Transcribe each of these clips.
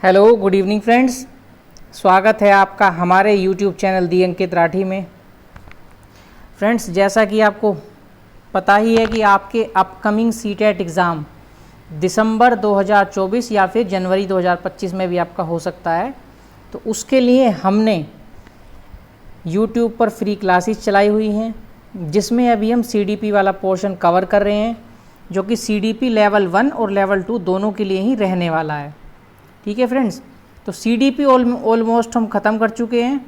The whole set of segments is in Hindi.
हेलो गुड इवनिंग फ्रेंड्स, स्वागत है आपका हमारे यूट्यूब चैनल दी अंकित राठी में। फ्रेंड्स, जैसा कि आपको पता ही है कि आपके अपकमिंग सीटेट एग्ज़ाम दिसंबर 2024 या फिर जनवरी 2025 में भी आपका हो सकता है। तो उसके लिए हमने यूट्यूब पर फ्री क्लासेस चलाई हुई हैं, जिसमें अभी हम सीडीपी वाला पोर्शन कवर कर रहे हैं, जो कि सीडीपी लेवल 1 और लेवल 2 दोनों के लिए ही रहने वाला है। ठीक है फ्रेंड्स, तो सीडीपी ऑलमोस्ट हम ख़त्म कर चुके हैं।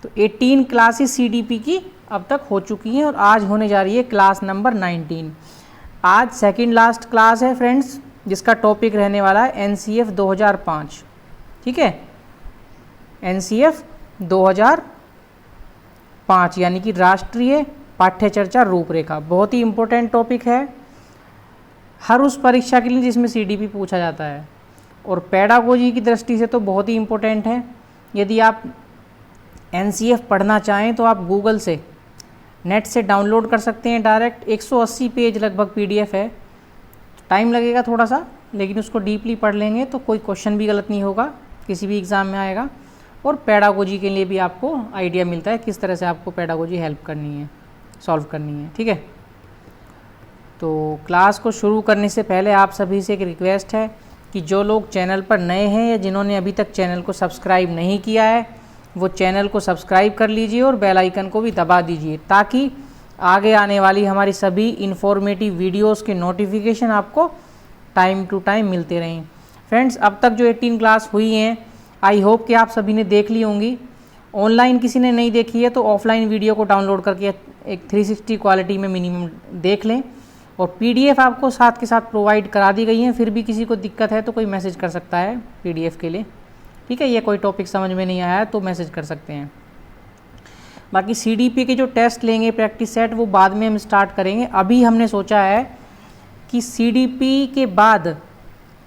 तो 18 क्लासेस सीडीपी की अब तक हो चुकी हैं और आज होने जा रही है क्लास नंबर 19। आज सेकंड लास्ट क्लास है फ्रेंड्स, जिसका टॉपिक रहने वाला है एनसीएफ 2005। ठीक है, एनसीएफ 2005 यानी कि राष्ट्रीय पाठ्यचर्या रूपरेखा। बहुत ही इम्पोर्टेंट टॉपिक है हर उस परीक्षा के लिए जिसमें सीडीपी पूछा जाता है, और पेडागोजी की दृष्टि से तो बहुत ही इम्पोर्टेंट है। यदि आप एनसीएफ पढ़ना चाहें तो आप गूगल से नेट से डाउनलोड कर सकते हैं डायरेक्ट। 180 पेज लगभग पीडीएफ है। टाइम लगेगा थोड़ा सा, लेकिन उसको डीपली पढ़ लेंगे तो कोई क्वेश्चन भी गलत नहीं होगा, किसी भी एग्ज़ाम में आएगा। और पेडागोजी के लिए भी आपको आइडिया मिलता है किस तरह से आपको पेडागोजी हेल्प करनी है, सॉल्व करनी है। ठीक है, तो क्लास को शुरू करने से पहले आप सभी से एक रिक्वेस्ट है कि जो लोग चैनल पर नए हैं या जिन्होंने अभी तक चैनल को सब्सक्राइब नहीं किया है, वो चैनल को सब्सक्राइब कर लीजिए और बेल आइकन को भी दबा दीजिए, ताकि आगे आने वाली हमारी सभी इन्फॉर्मेटिव वीडियोस के नोटिफिकेशन आपको टाइम टू टाइम मिलते रहें। फ्रेंड्स, अब तक जो 18 क्लास हुई हैं, आई होप कि आप सभी ने देख ली होंगी। ऑनलाइन किसी ने नहीं देखी है तो ऑफलाइन वीडियो को डाउनलोड करके एक 360 क्वालिटी में मिनिमम देख लें, और पीडीएफ आपको साथ के साथ प्रोवाइड करा दी गई हैं। फिर भी किसी को दिक्कत है तो कोई मैसेज कर सकता है पीडीएफ के लिए। ठीक है, ये कोई टॉपिक समझ में नहीं आया तो मैसेज कर सकते हैं। बाकी सीडीपी के जो टेस्ट लेंगे प्रैक्टिस सेट, वो बाद में हम स्टार्ट करेंगे। अभी हमने सोचा है कि सीडीपी के बाद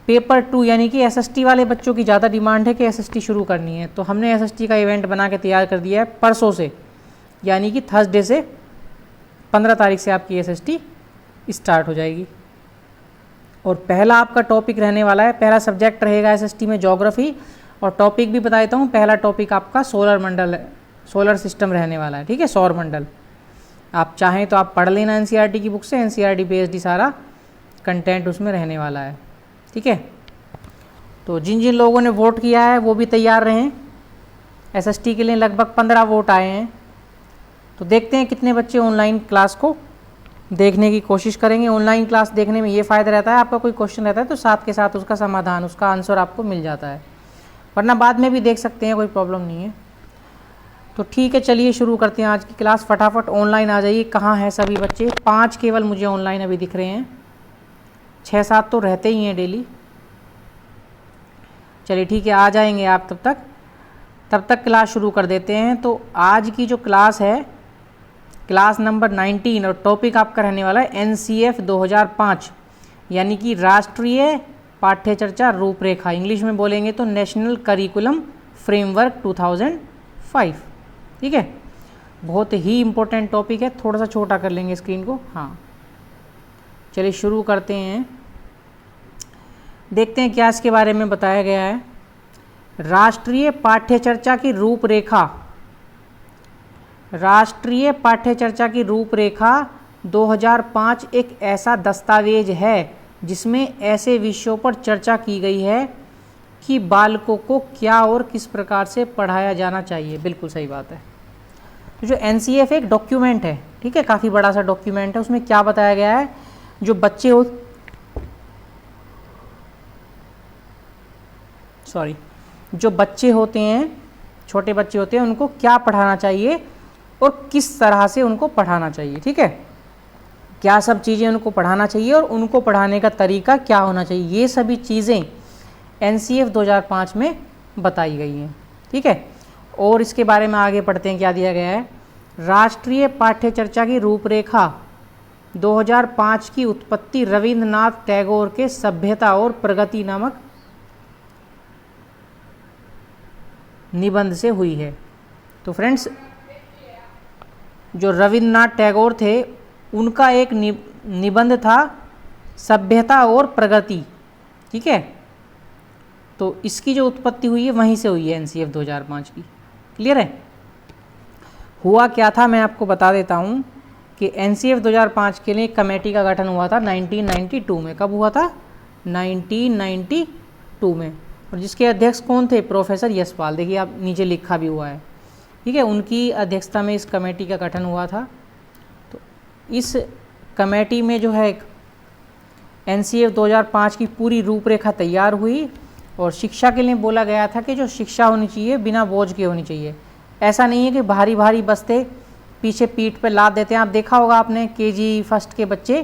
पेपर 2 यानी कि एसएसटी वाले बच्चों की ज़्यादा डिमांड है कि एसएसटी शुरू करनी है, तो हमने एसएसटी का इवेंट बना के तैयार कर दिया है परसों से, यानी कि थर्सडे से 15 तारीख से आपकी एसएसटी स्टार्ट हो जाएगी। और पहला आपका टॉपिक रहने वाला है, पहला सब्जेक्ट रहेगा एसएसटी में ज्योग्राफी, और टॉपिक भी बता देता हूँ। पहला टॉपिक आपका सोलर मंडल, सोलर सिस्टम रहने वाला है। ठीक है, सौर मंडल। आप चाहें तो आप पढ़ लेना एनसीईआरटी की बुक से, एनसीईआरटी बेस्ड ही सारा कंटेंट उसमें रहने वाला है। ठीक है, तो जिन जिन लोगों ने वोट किया है वो भी तैयार रहें। एसएसटी के लिए लगभग 15 वोट आए हैं, तो देखते हैं कितने बच्चे ऑनलाइन क्लास को देखने की कोशिश करेंगे। ऑनलाइन क्लास देखने में ये फ़ायदा रहता है, आपका कोई क्वेश्चन रहता है तो साथ के साथ उसका समाधान, उसका आंसर आपको मिल जाता है, वरना बाद में भी देख सकते हैं, कोई प्रॉब्लम नहीं है। तो ठीक है, चलिए शुरू करते हैं आज की क्लास। फटाफट ऑनलाइन आ जाइए। कहाँ हैं सभी बच्चे? 5 केवल मुझे ऑनलाइन अभी दिख रहे हैं, 6-7 तो रहते ही हैं डेली। चलिए ठीक है, आ जाएंगे आप तब तक क्लास शुरू कर देते हैं। तो आज की जो क्लास है, क्लास नंबर 19, और टॉपिक आपका रहने वाला है एनसीएफ 2005 यानी कि राष्ट्रीय पाठ्यचर्या रूपरेखा। इंग्लिश में बोलेंगे तो नेशनल करिकुलम फ्रेमवर्क 2005। ठीक है, बहुत ही इम्पोर्टेंट टॉपिक है। थोड़ा सा छोटा कर लेंगे स्क्रीन को। हाँ, चलिए शुरू करते हैं। देखते हैं क्या इसके बारे में बताया गया है। राष्ट्रीय पाठ्यचर्या की रूपरेखा, राष्ट्रीय पाठ्यचर्या की रूपरेखा 2005 एक ऐसा दस्तावेज है जिसमें ऐसे विषयों पर चर्चा की गई है कि बालकों को क्या और किस प्रकार से पढ़ाया जाना चाहिए। बिल्कुल सही बात है। तो जो एनसीएफ एक डॉक्यूमेंट है, ठीक है, काफ़ी बड़ा सा डॉक्यूमेंट है। उसमें क्या बताया गया है, जो बच्चे जो बच्चे होते हैं, छोटे बच्चे होते हैं, उनको क्या पढ़ाना चाहिए और किस तरह से उनको पढ़ाना चाहिए। ठीक है, क्या सब चीज़ें उनको पढ़ाना चाहिए और उनको पढ़ाने का तरीका क्या होना चाहिए, ये सभी चीज़ें एनसीएफ 2005 में बताई गई हैं। ठीक है, और इसके बारे में आगे पढ़ते हैं क्या दिया गया है। राष्ट्रीय पाठ्यचर्या की रूपरेखा 2005 की उत्पत्ति रविंद्रनाथ टैगोर के सभ्यता और प्रगति नामक निबंध से हुई है। तो फ्रेंड्स, जो रविंद्रनाथ टैगोर थे, उनका एक निबंध था सभ्यता और प्रगति। ठीक है, तो इसकी जो उत्पत्ति हुई है वहीं से हुई है एनसीएफ 2005 की। क्लियर है? हुआ क्या था मैं आपको बता देता हूँ कि एनसीएफ 2005 के लिए एक कमेटी का गठन हुआ था 1992 में। कब हुआ था? 1992 में। और जिसके अध्यक्ष कौन थे? प्रोफेसर यशपाल। देखिए आप नीचे लिखा भी हुआ है, ठीक है। उनकी अध्यक्षता में इस कमेटी का गठन हुआ था। तो इस कमेटी में जो है एनसीएफ 2005 की पूरी रूपरेखा तैयार हुई और शिक्षा के लिए बोला गया था कि जो शिक्षा होनी चाहिए बिना बोझ की होनी चाहिए। ऐसा नहीं है कि भारी भारी बस्ते पीछे पीठ पे लाद देते हैं। आप देखा होगा आपने केजी फर्स्ट के बच्चे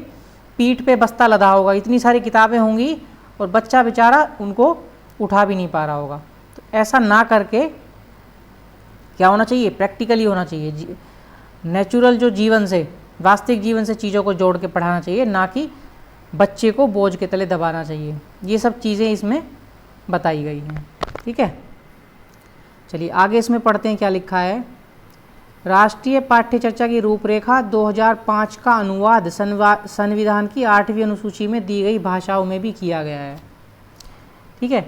पीठ पे बस्ता लदा होगा, इतनी सारी किताबें होंगी और बच्चा बेचारा उनको उठा भी नहीं पा रहा होगा। तो ऐसा ना करके क्या होना चाहिए? प्रैक्टिकली होना चाहिए। नेचुरल जो जीवन से, वास्तविक जीवन से चीज़ों को जोड़ के पढ़ाना चाहिए, ना कि बच्चे को बोझ के तले दबाना चाहिए। ये सब चीज़ें इसमें बताई गई हैं, ठीक है। चलिए आगे इसमें पढ़ते हैं क्या लिखा है। राष्ट्रीय पाठ्य चर्चा की रूपरेखा 2005 का अनुवाद संविधान की 8वीं अनुसूची में दी गई भाषाओं में भी किया गया है, ठीक है।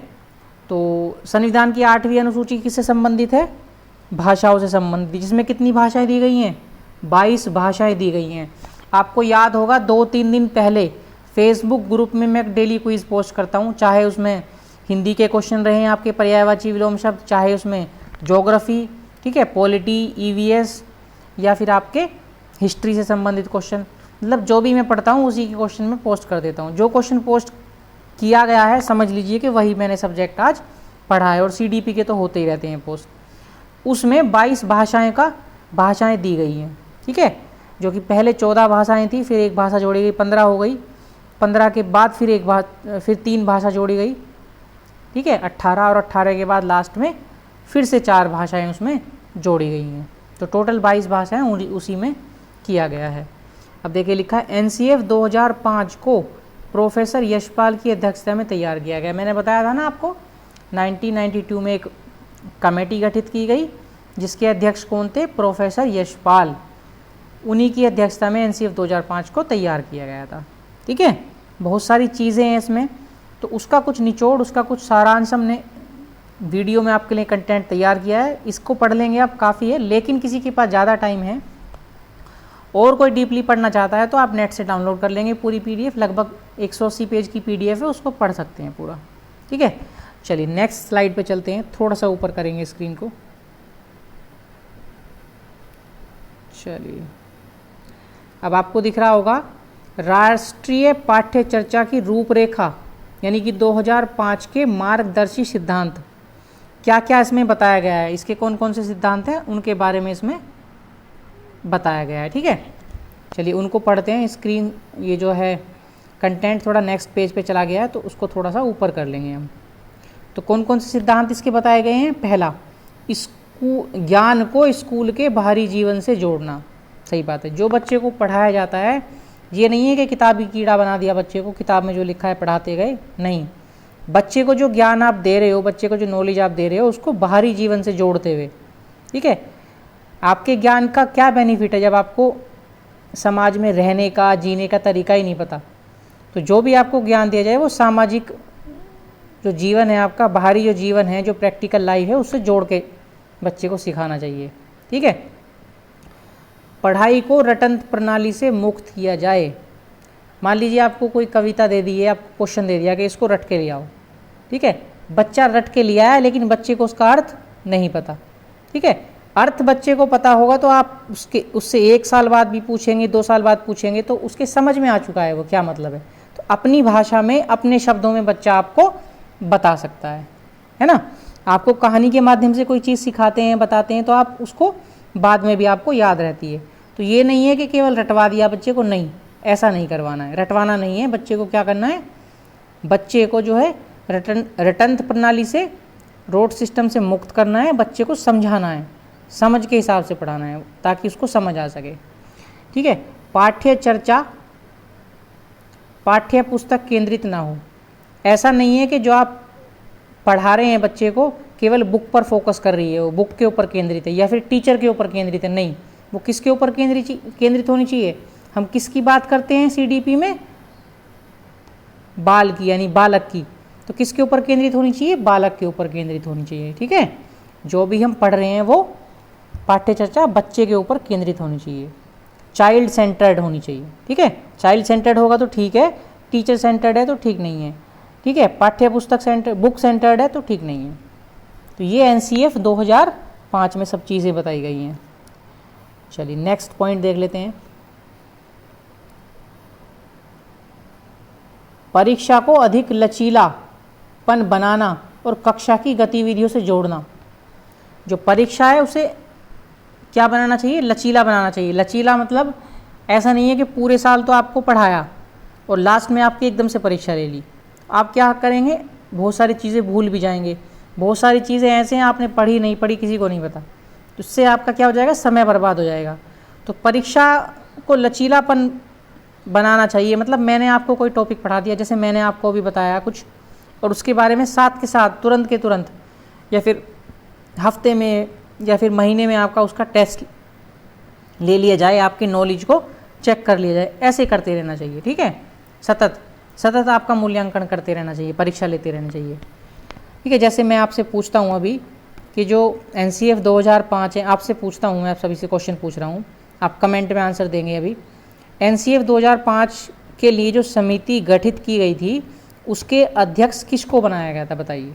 तो संविधान की 8वीं अनुसूची किससे संबंधित है? भाषाओं से संबंधित, जिसमें कितनी भाषाएं दी गई हैं? 22 भाषाएं दी गई हैं। आपको याद होगा 2-3 दिन पहले फेसबुक ग्रुप में मैं डेली क्विज पोस्ट करता हूँ, चाहे उसमें हिंदी के क्वेश्चन रहे हैं आपके पर्यायवाची विलोम शब्द, चाहे उसमें ज्योग्राफी, ठीक है, पॉलिटी, ईवीएस या फिर आपके हिस्ट्री से संबंधित क्वेश्चन, मतलब जो भी मैं पढ़ता हूँ उसी के क्वेश्चन में पोस्ट कर देता हूँ। जो क्वेश्चन पोस्ट किया गया है समझ लीजिए कि वही मैंने सब्जेक्ट आज पढ़ा है। और सीडीपी के तो होते ही रहते हैं पोस्ट। उसमें 22 भाषाएं दी गई हैं, ठीक है। जो कि पहले 14 भाषाएं थी, फिर एक भाषा जोड़ी गई, 15 हो गई। 15 के बाद फिर 3 भाषा जोड़ी गई, ठीक है, 18। और 18 के बाद लास्ट में फिर से 4 भाषाएं उसमें जोड़ी गई हैं। तो टोटल 22 भाषाएं उसी में किया गया है। अब देखिए लिखा है एनसीएफ 2005 को प्रोफेसर यशपाल की अध्यक्षता में तैयार किया गया। मैंने बताया था ना आपको 1992 में एक कमेटी गठित की गई जिसके अध्यक्ष कौन थे? प्रोफेसर यशपाल। उन्हीं की अध्यक्षता में एनसीएफ 2005 को तैयार किया गया था, ठीक है। बहुत सारी चीज़ें हैं इसमें, तो उसका कुछ निचोड़, उसका कुछ सारांश हमने वीडियो में आपके लिए कंटेंट तैयार किया है। इसको पढ़ लेंगे आप, काफ़ी है। लेकिन किसी के पास ज़्यादा टाइम है और कोई डीपली पढ़ना चाहता है तो आप नेट से डाउनलोड कर लेंगे पूरी पीडीएफ। लगभग 180 पेज की पीडीएफ है, उसको पढ़ सकते हैं पूरा, ठीक है। चलिए नेक्स्ट स्लाइड पे चलते हैं। थोड़ा सा ऊपर करेंगे स्क्रीन को। चलिए अब आपको दिख रहा होगा राष्ट्रीय पाठ्य चर्चा की रूपरेखा, यानी कि 2005 के मार्गदर्शी सिद्धांत। क्या क्या इसमें बताया गया है, इसके कौन कौन से सिद्धांत हैं उनके बारे में इसमें बताया गया है, ठीक है। चलिए उनको पढ़ते हैं। स्क्रीन ये जो है कंटेंट थोड़ा नेक्स्ट पेज पे चला गया है, तो उसको थोड़ा सा ऊपर कर लेंगे हम। तो कौन कौन से सिद्धांत इसके बताए गए हैं? पहला, ज्ञान को स्कूल के बाहरी जीवन से जोड़ना। सही बात है। जो बच्चे को पढ़ाया जाता है, ये नहीं है कि किताबी कीड़ा बना दिया बच्चे को, किताब में जो लिखा है पढ़ाते गए, नहीं। बच्चे को जो ज्ञान आप दे रहे हो, बच्चे को जो नॉलेज आप दे रहे हो, उसको बाहरी जीवन से जोड़ते हुए, ठीक है। आपके ज्ञान का क्या बेनिफिट है जब आपको समाज में रहने का, जीने का तरीका ही नहीं पता? तो जो भी आपको ज्ञान दिया जाए वो सामाजिक जो जीवन है आपका, बाहरी जो जीवन है, जो प्रैक्टिकल लाइफ है, उससे जोड़ के बच्चे को सिखाना चाहिए, ठीक है। पढ़ाई को रटन प्रणाली से मुक्त किया जाए। मान लीजिए आपको कोई कविता दे दी है, आपको क्वेश्चन दे दिया कि इसको रट के ले आओ, ठीक है। बच्चा रट के लिया है लेकिन बच्चे को उसका अर्थ नहीं पता, ठीक है। अर्थ बच्चे को पता होगा तो आप उससे 1 साल बाद भी पूछेंगे, 2 साल बाद पूछेंगे तो उसके समझ में आ चुका है वो क्या मतलब है। तो अपनी भाषा में, अपने शब्दों में बच्चा आपको बता सकता है ना। आपको कहानी के माध्यम से कोई चीज़ सिखाते हैं, बताते हैं, तो आप उसको बाद में भी आपको याद रहती है। तो ये नहीं है कि केवल रटवा दिया बच्चे को, नहीं, ऐसा नहीं करवाना है, रटवाना नहीं है। बच्चे को क्या करना है? बच्चे को जो है रटन प्रणाली से, रोड सिस्टम से मुक्त करना है। बच्चे को समझाना है, समझ के हिसाब से पढ़ाना है ताकि उसको समझ आ सके, ठीक है। पाठ्य चर्चा पाठ्य पुस्तक केंद्रित ना हो। ऐसा नहीं है कि जो आप पढ़ा रहे हैं बच्चे को केवल बुक पर फोकस कर रही है, वो बुक के ऊपर केंद्रित है या फिर टीचर के ऊपर केंद्रित है, नहीं। वो किसके ऊपर केंद्रित होनी चाहिए? हम किसकी बात करते हैं सीडीपी में? बाल की, यानी बालक की। तो किसके ऊपर केंद्रित होनी चाहिए? बालक के ऊपर केंद्रित होनी चाहिए। ठीक है, जो भी हम पढ़ रहे हैं वो पाठ्य चर्चा बच्चे के ऊपर केंद्रित होनी चाहिए, चाइल्ड सेंटर्ड होनी चाहिए। ठीक है, चाइल्ड सेंटर्ड होगा तो ठीक है, टीचर सेंटर्ड है तो ठीक नहीं है। ठीक है, पाठ्य पुस्तक सेंटर बुक सेंटर्ड है तो ठीक नहीं है। तो ये एनसीएफ 2005 में सब चीज़ें बताई गई हैं। चलिए नेक्स्ट पॉइंट देख लेते हैं। परीक्षा को अधिक लचीलापन बनाना और कक्षा की गतिविधियों से जोड़ना। जो परीक्षा है उसे क्या बनाना चाहिए? लचीला बनाना चाहिए। लचीला मतलब ऐसा नहीं है कि पूरे साल तो आपको पढ़ाया और लास्ट में आपकी एकदम से परीक्षा ले ली। आप क्या करेंगे? बहुत सारी चीज़ें भूल भी जाएंगे, बहुत सारी चीज़ें ऐसे हैं आपने पढ़ी नहीं पढ़ी किसी को नहीं पता, तो उससे आपका क्या हो जाएगा? समय बर्बाद हो जाएगा। तो परीक्षा को लचीलापन बनाना चाहिए। मतलब मैंने आपको कोई टॉपिक पढ़ा दिया, जैसे मैंने आपको अभी बताया कुछ, और उसके बारे में साथ के साथ तुरंत के तुरंत या फिर हफ्ते में या फिर महीने में आपका उसका टेस्ट ले लिया जाए, आपकी नॉलेज को चेक कर लिया जाए। ऐसे करते रहना चाहिए। ठीक है, सतत आपका मूल्यांकन करते रहना चाहिए, परीक्षा लेते रहना चाहिए। ठीक है, जैसे मैं आपसे पूछता हूँ अभी कि जो एनसीएफ 2005 है, आपसे पूछता हूँ, मैं आप सभी से क्वेश्चन पूछ रहा हूँ, आप कमेंट में आंसर देंगे। अभी एनसीएफ 2005 के लिए जो समिति गठित की गई थी उसके अध्यक्ष किसको बनाया गया था? बताइए।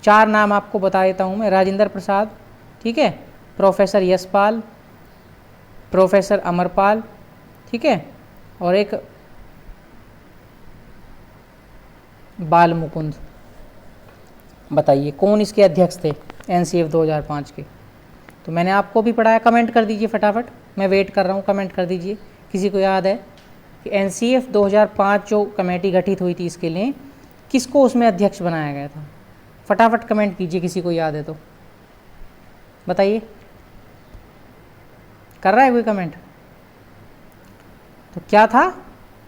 4 नाम आपको बता देता हूँ मैं। राजेंद्र प्रसाद, ठीक है, प्रोफेसर यशपाल, प्रोफेसर अमरपाल, ठीक है, और एक बाल मुकुंद। बताइए कौन इसके अध्यक्ष थे एनसीएफ 2005 के? तो मैंने आपको भी पढ़ाया, कमेंट कर दीजिए फटाफट, मैं वेट कर रहा हूँ, कमेंट कर दीजिए। किसी को याद है कि एनसीएफ 2005 जो कमेटी गठित हुई थी इसके लिए किसको उसमें अध्यक्ष बनाया गया था? फटाफट कमेंट कीजिए, किसी को याद है तो बताइए। कर रहा है कोई कमेंट? तो क्या था?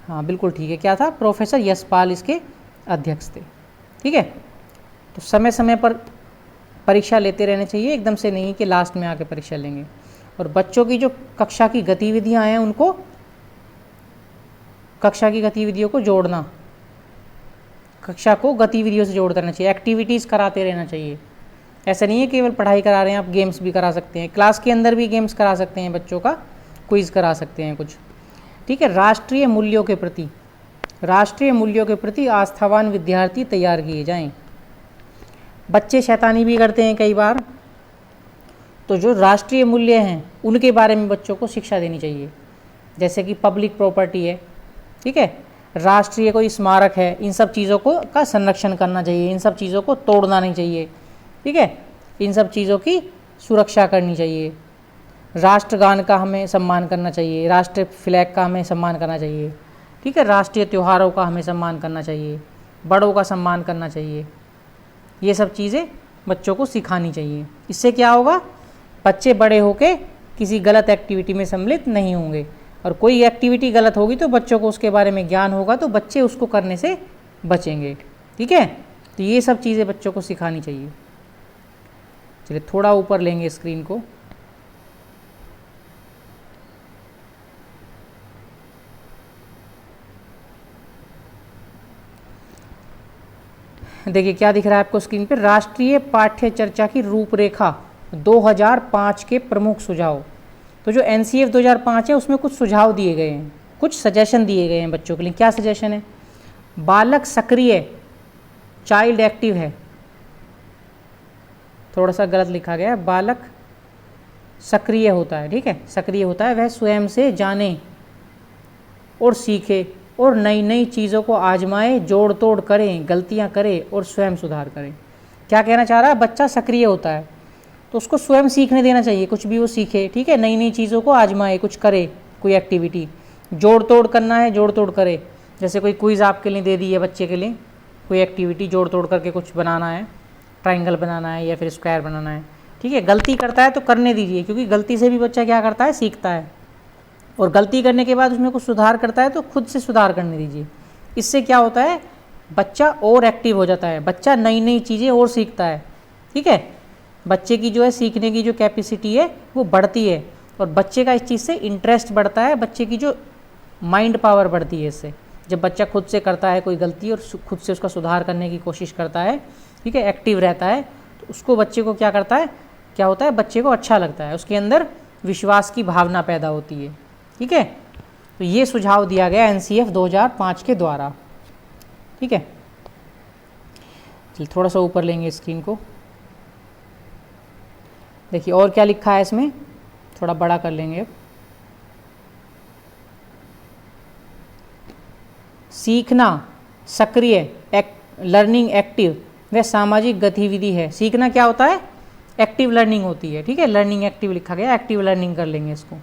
हाँ बिल्कुल ठीक है, क्या था? प्रोफेसर यशपाल इसके अध्यक्ष थे। ठीक है, तो समय समय पर परीक्षा लेते रहने चाहिए, एकदम से नहीं कि लास्ट में आके परीक्षा लेंगे। और बच्चों की जो कक्षा की गतिविधियां हैं उनको, कक्षा की गतिविधियों को जोड़ना, कक्षा को गतिविधियों से जोड़ते रहना चाहिए, एक्टिविटीज़ कराते रहना चाहिए। ऐसा नहीं है केवल पढ़ाई करा रहे हैं, आप गेम्स भी करा सकते हैं, क्लास के अंदर भी गेम्स करा सकते हैं, बच्चों का क्विज करा सकते हैं कुछ। ठीक है, राष्ट्रीय मूल्यों के प्रति आस्थावान विद्यार्थी तैयार किए जाएं। बच्चे शैतानी भी करते हैं कई बार, तो जो राष्ट्रीय मूल्य हैं उनके बारे में बच्चों को शिक्षा देनी चाहिए। जैसे कि पब्लिक प्रॉपर्टी है, ठीक है, राष्ट्रीय कोई स्मारक है, इन सब चीज़ों को का संरक्षण करना चाहिए, इन सब चीज़ों को तोड़ना नहीं चाहिए। ठीक है, इन सब चीज़ों की सुरक्षा करनी चाहिए। राष्ट्रगान का हमें सम्मान करना चाहिए, राष्ट्रीय फ्लैग का हमें सम्मान करना चाहिए। ठीक है, राष्ट्रीय त्योहारों का हमें सम्मान करना चाहिए, बड़ों का सम्मान करना चाहिए। ये सब चीज़ें बच्चों को सिखानी चाहिए। इससे क्या होगा? बच्चे बड़े होके किसी गलत एक्टिविटी में सम्मिलित नहीं होंगे, और कोई एक्टिविटी गलत होगी तो बच्चों को उसके बारे में ज्ञान होगा, तो बच्चे उसको करने से बचेंगे। ठीक है, तो ये सब चीज़ें बच्चों को सिखानी चाहिए। चलिए थोड़ा ऊपर लेंगे स्क्रीन को। देखिए क्या दिख रहा है आपको स्क्रीन पे? राष्ट्रीय पाठ्य चर्चा की रूपरेखा 2005 के प्रमुख सुझाव। तो जो एनसीएफ 2005 है उसमें कुछ सुझाव दिए गए हैं, कुछ सजेशन दिए गए हैं बच्चों के लिए। क्या सजेशन है? बालक सक्रिय, चाइल्ड एक्टिव है, थोड़ा सा गलत लिखा गया है, बालक सक्रिय होता है। ठीक है, सक्रिय होता है, वह स्वयं से जाने और सीखे और नई नई चीज़ों को आजमाए, जोड़ तोड़ करें, गलतियां करे और स्वयं सुधार करें। क्या कहना चाह रहा है? बच्चा सक्रिय होता है तो उसको स्वयं सीखने देना चाहिए, कुछ भी वो सीखे। ठीक है, नई नई चीज़ों को आजमाए, कुछ करे, कोई एक्टिविटी। जोड़ तोड़ करना है, जोड़ तोड़ करे। जैसे कोई क्विज़ आपके लिए दे दी है बच्चे के लिए, कोई एक्टिविटी जोड़ तोड़ करके कुछ बनाना है, ट्राइंगल बनाना है या फिर स्क्वायर बनाना है। ठीक है, गलती करता है तो करने दीजिए, क्योंकि गलती से भी बच्चा क्या करता है? सीखता है। और गलती करने के बाद उसमें कुछ सुधार करता है तो खुद से सुधार करने दीजिए। इससे क्या होता है? बच्चा और एक्टिव हो जाता है, बच्चा नई नई चीज़ें और सीखता है। ठीक है, बच्चे की जो है सीखने की जो कैपेसिटी है वो बढ़ती है, और बच्चे का इस चीज़ से इंटरेस्ट बढ़ता है, बच्चे की जो माइंड पावर बढ़ती है इससे। जब बच्चा खुद से करता है कोई गलती और खुद से उसका सुधार करने की कोशिश करता है, ठीक है, एक्टिव रहता है, तो उसको बच्चे को क्या करता है, क्या होता है, बच्चे को अच्छा लगता है, उसके अंदर विश्वास की भावना पैदा होती है। ठीक है, तो ये सुझाव दिया गया एनसीएफ 2005 के द्वारा। ठीक है, चलिए थोड़ा सा ऊपर लेंगे स्क्रीन को, देखिए और क्या लिखा है इसमें, थोड़ा बड़ा कर लेंगे अब। सीखना सक्रिय लर्निंग एक्टिव वह सामाजिक गतिविधि है। सीखना क्या होता है, एक्टिव लर्निंग होती है। ठीक है, लर्निंग एक्टिव लिखा गया, एक्टिव लर्निंग कर लेंगे इसको।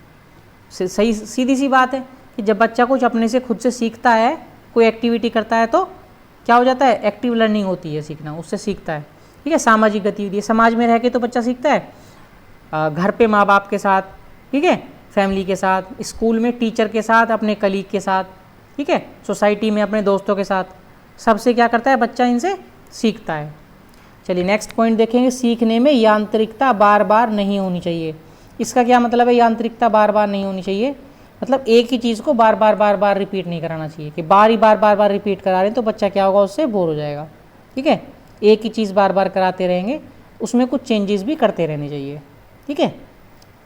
सही सीधी सी बात है कि जब बच्चा कुछ अपने से खुद से सीखता है, कोई एक्टिविटी करता है, तो क्या हो जाता है, एक्टिव लर्निंग होती है, सीखना, उससे सीखता है। ठीक है, सामाजिक गतिविधि, समाज में रह के तो बच्चा सीखता है, घर पे माँ बाप के साथ, ठीक है, फैमिली के साथ, स्कूल में टीचर के साथ, अपने कलीग के साथ, ठीक है, सोसाइटी में अपने दोस्तों के साथ, सबसे क्या करता है बच्चा, इनसे सीखता है। चलिए नेक्स्ट पॉइंट देखेंगे, सीखने में यांत्रिकता बार बार नहीं होनी चाहिए। इसका क्या मतलब है, यांत्रिकता बार बार नहीं होनी चाहिए, मतलब एक ही चीज़ को बार बार रिपीट नहीं कराना चाहिए कि बार बार रिपीट करा रहे हैं तो बच्चा क्या होगा, उससे बोर हो जाएगा। ठीक है, एक ही चीज़ बार बार कराते रहेंगे, उसमें कुछ चेंजेस भी करते रहने चाहिए। ठीक है,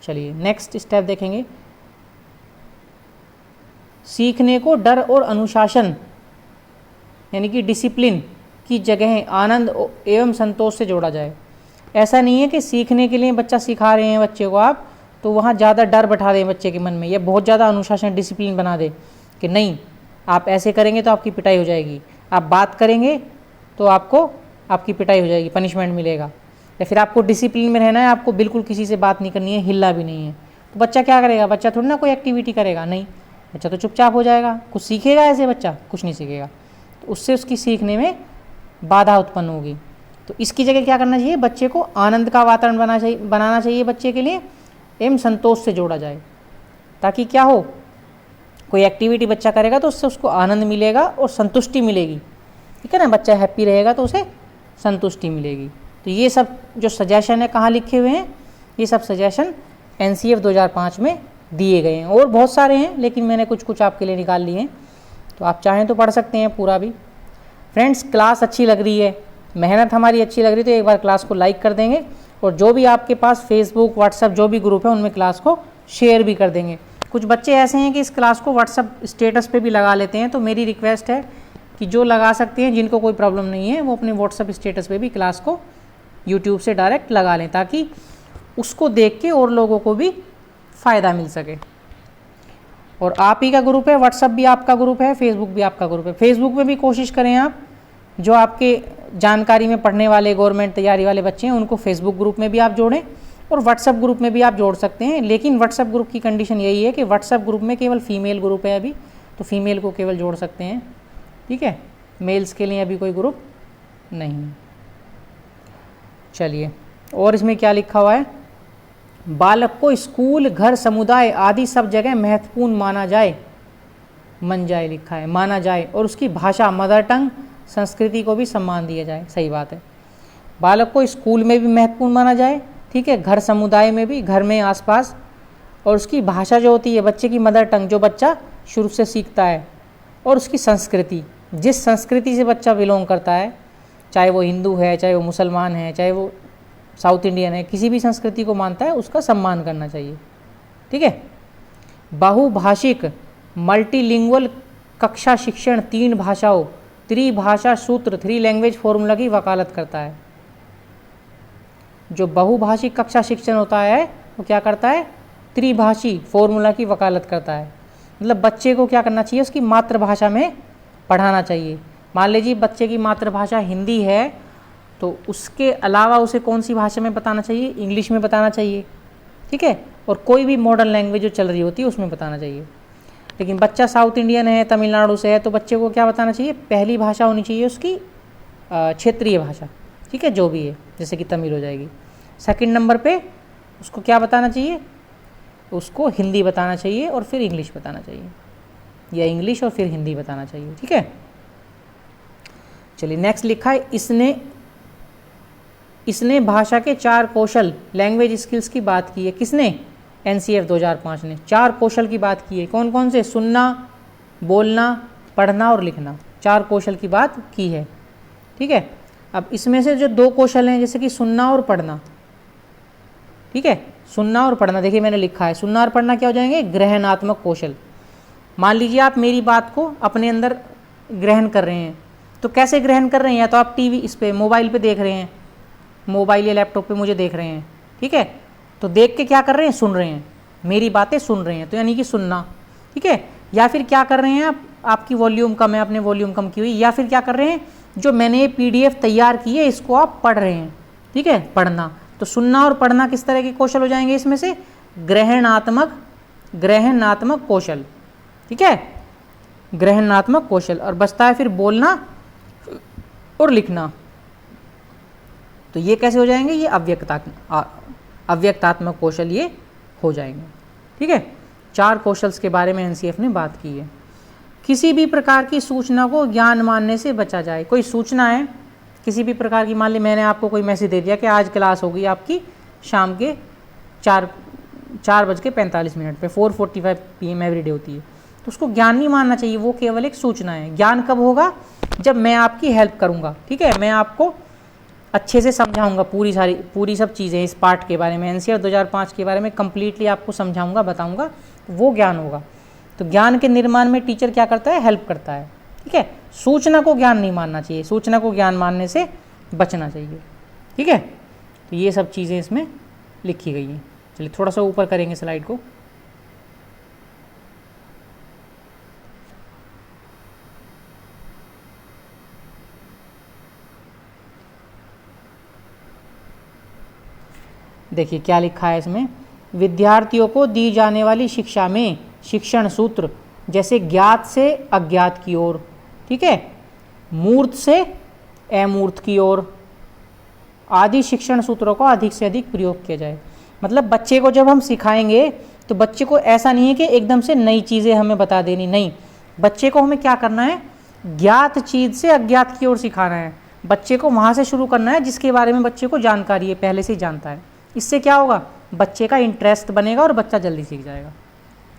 चलिए नेक्स्ट स्टेप देखेंगे, सीखने को डर और अनुशासन यानी कि डिसिप्लिन की जगह आनंद एवं संतोष से जोड़ा जाए। ऐसा नहीं है कि सीखने के लिए बच्चा सिखा रहे हैं बच्चे को आप, तो वहाँ ज़्यादा डर बैठा दें बच्चे के मन में, या बहुत ज़्यादा अनुशासन डिसिप्लिन बना दे कि नहीं आप ऐसे करेंगे तो आपकी पिटाई हो जाएगी, आप बात करेंगे तो आपकी पिटाई हो जाएगी, पनिशमेंट मिलेगा। या फिर आपको डिसिप्लिन में रहना है, आपको बिल्कुल किसी से बात नहीं करनी है, हिलना भी नहीं है, तो बच्चा क्या करेगा, बच्चा थोड़ी ना कोई एक्टिविटी करेगा, नहीं, बच्चा तो चुपचाप हो जाएगा। कुछ सीखेगा ऐसे बच्चा, कुछ नहीं सीखेगा, तो उससे उसकी सीखने में बाधा उत्पन्न होगी। तो इसकी जगह क्या करना चाहिए, बच्चे को आनंद का वातावरण बनाना चाहिए बच्चे के लिए, एवं संतोष से जोड़ा जाए, ताकि क्या हो, कोई एक्टिविटी बच्चा करेगा तो उससे उसको आनंद मिलेगा और संतुष्टि मिलेगी। ठीक है ना, बच्चा हैप्पी रहेगा तो उसे संतुष्टि मिलेगी। तो ये सब जो सजेशन है कहाँ लिखे हुए हैं, ये सब सजेशन एनसीएफ 2005 में दिए गए हैं, और बहुत सारे हैं लेकिन मैंने कुछ आपके लिए निकाल लिए हैं, तो आप चाहें तो पढ़ सकते हैं पूरा भी। फ्रेंड्स, क्लास अच्छी लग रही है, मेहनत हमारी अच्छी लग रही है, तो एक बार क्लास को लाइक कर देंगे, और जो भी आपके पास फेसबुक व्हाट्सएप जो भी ग्रुप है उनमें क्लास को शेयर भी कर देंगे। कुछ बच्चे ऐसे हैं कि इस क्लास को व्हाट्सएप स्टेटस पे भी लगा लेते हैं, तो मेरी रिक्वेस्ट है कि जो लगा सकते हैं, जिनको कोई प्रॉब्लम नहीं है, वो अपने व्हाट्सएप स्टेटस पे भी क्लास को यूट्यूब से डायरेक्ट लगा लें, ताकि उसको देख के और लोगों को भी फ़ायदा मिल सके। और आप ही का ग्रुप है, व्हाट्सएप भी आपका ग्रुप है, फेसबुक भी आपका ग्रुप है। फेसबुक में भी कोशिश करें आप, जो आपके जानकारी में पढ़ने वाले गवर्नमेंट तैयारी वाले बच्चे हैं उनको फेसबुक ग्रुप में भी आप जोड़ें, और व्हाट्सएप ग्रुप में भी आप जोड़ सकते हैं। लेकिन व्हाट्सएप ग्रुप की कंडीशन यही है कि व्हाट्सएप ग्रुप में केवल फीमेल ग्रुप है अभी, तो फीमेल को केवल जोड़ सकते हैं। ठीक है, मेल्स के लिए अभी कोई ग्रुप नहीं। चलिए, और इसमें क्या लिखा हुआ है, बालक को स्कूल, घर, समुदाय आदि सब जगह महत्वपूर्ण माना जाए, मन जाए लिखा है, माना जाए, और उसकी भाषा, मदर टंग, संस्कृति को भी सम्मान दिया जाए। सही बात है, बालक को स्कूल में भी महत्वपूर्ण माना जाए, ठीक है, घर समुदाय में भी, घर में आसपास, और उसकी भाषा जो होती है बच्चे की मदर टंग, जो बच्चा शुरू से सीखता है, और उसकी संस्कृति, जिस संस्कृति से बच्चा बिलोंग करता है, चाहे वो हिंदू है, चाहे वो मुसलमान है, चाहे वो साउथ इंडियन है, किसी भी संस्कृति को मानता है, उसका सम्मान करना चाहिए। ठीक है, बहुभाषिक मल्टीलिंगुअल कक्षा शिक्षण 3 भाषाओं, त्रिभाषा सूत्र, 3 लैंग्वेज फॉर्मूला की वकालत करता है। जो बहुभाषिक कक्षा शिक्षण होता है वो क्या करता है, त्रिभाषी फॉर्मूला की वकालत करता है। मतलब बच्चे को क्या करना चाहिए, उसकी मातृभाषा में पढ़ाना चाहिए। मान लीजिए बच्चे की मातृभाषा हिंदी है, तो उसके अलावा उसे कौन सी भाषा में बताना चाहिए, इंग्लिश में बताना चाहिए। ठीक है, और कोई भी मॉडर्न लैंग्वेज जो चल रही होती है उसमें बताना चाहिए। लेकिन बच्चा साउथ इंडियन है, तमिलनाडु से है, तो बच्चे को क्या बताना चाहिए, पहली भाषा होनी चाहिए उसकी क्षेत्रीय भाषा, ठीक है, जो भी है, जैसे कि तमिल हो जाएगी। सेकंड नंबर पे उसको क्या बताना चाहिए, उसको हिंदी बताना चाहिए और फिर इंग्लिश बताना चाहिए, या इंग्लिश और फिर हिंदी बताना चाहिए। ठीक है, चलिए नेक्स्ट लिखा है, इसने भाषा के 4 कौशल, लैंग्वेज स्किल्स की बात की है। किसने, एनसीएफ 2005 ने 4 कौशल की बात की है। कौन कौन से, सुनना, बोलना, पढ़ना और लिखना, 4 कौशल की बात की है। ठीक है, अब इसमें से जो 2 कौशल हैं, जैसे कि सुनना और पढ़ना, ठीक है, सुनना और पढ़ना, देखिए मैंने लिखा है, सुनना और पढ़ना क्या हो जाएंगे, ग्रहणात्मक कौशल। मान लीजिए आप मेरी बात को अपने अंदर ग्रहण कर रहे हैं, तो कैसे ग्रहण कर रहे हैं, या तो आप टीवी इस पे मोबाइल पे देख रहे हैं, मोबाइल या लैपटॉप पे मुझे देख रहे हैं, ठीक है, तो देख के क्या कर रहे हैं, सुन रहे हैं, मेरी बातें सुन रहे हैं, तो यानी कि सुनना। ठीक है, या फिर क्या कर रहे हैं आप, आपकी वॉल्यूम कम है, आपने वॉल्यूम कम की हुई, या फिर क्या कर रहे हैं, जो मैंने PDF तैयार की है इसको आप पढ़ रहे हैं, ठीक है, पढ़ना। तो सुनना और पढ़ना किस तरह के कौशल हो जाएंगे, इसमें से ग्रहणात्मक कौशल। ठीक है, ग्रहणात्मक कौशल। और बचता है फिर बोलना और लिखना, तो ये कैसे हो जाएंगे, ये अव्यक्तात्मक कौशल ये हो जाएंगे। ठीक है, 4 कौशल्स के बारे में NCF ने बात की है। किसी भी प्रकार की सूचना को ज्ञान मानने से बचा जाए। कोई सूचना है किसी भी प्रकार की, मान ली मैंने आपको कोई मैसेज दे दिया कि आज क्लास होगी आपकी शाम के 4:45 पे, 4:45 PM एवरीडे होती है, तो उसको ज्ञान नहीं मानना चाहिए, वो केवल एक सूचना है। ज्ञान कब होगा, जब मैं आपकी हेल्प करूँगा। ठीक है, मैं आपको अच्छे से समझाऊंगा पूरी सब चीज़ें इस पार्ट के बारे में, NCERT 2005 के बारे में कंप्लीटली आपको समझाऊंगा, बताऊंगा, वो ज्ञान होगा। तो ज्ञान के निर्माण में टीचर क्या करता है, हेल्प करता है। ठीक है, सूचना को ज्ञान नहीं मानना चाहिए, सूचना को ज्ञान मानने से बचना चाहिए। ठीक है, तो ये सब चीज़ें इसमें लिखी गई हैं। चलिए थोड़ा सा ऊपर करेंगे स्लाइड को। देखिए क्या लिखा है इसमें, विद्यार्थियों को दी जाने वाली शिक्षा में शिक्षण सूत्र जैसे ज्ञात से अज्ञात की ओर, ठीक है, मूर्त से अमूर्त की ओर आदि शिक्षण सूत्रों का अधिक से अधिक प्रयोग किया जाए। मतलब बच्चे को जब हम सिखाएंगे तो बच्चे को ऐसा नहीं है कि एकदम से नई चीज़ें हमें बता देनी, नहीं, बच्चे को हमें क्या करना है, ज्ञात चीज़ से अज्ञात की ओर सिखाना है। बच्चे को वहाँ से शुरू करना है जिसके बारे में बच्चे को जानकारी है, पहले से ही जानता है। इससे क्या होगा, बच्चे का इंटरेस्ट बनेगा और बच्चा जल्दी सीख जाएगा।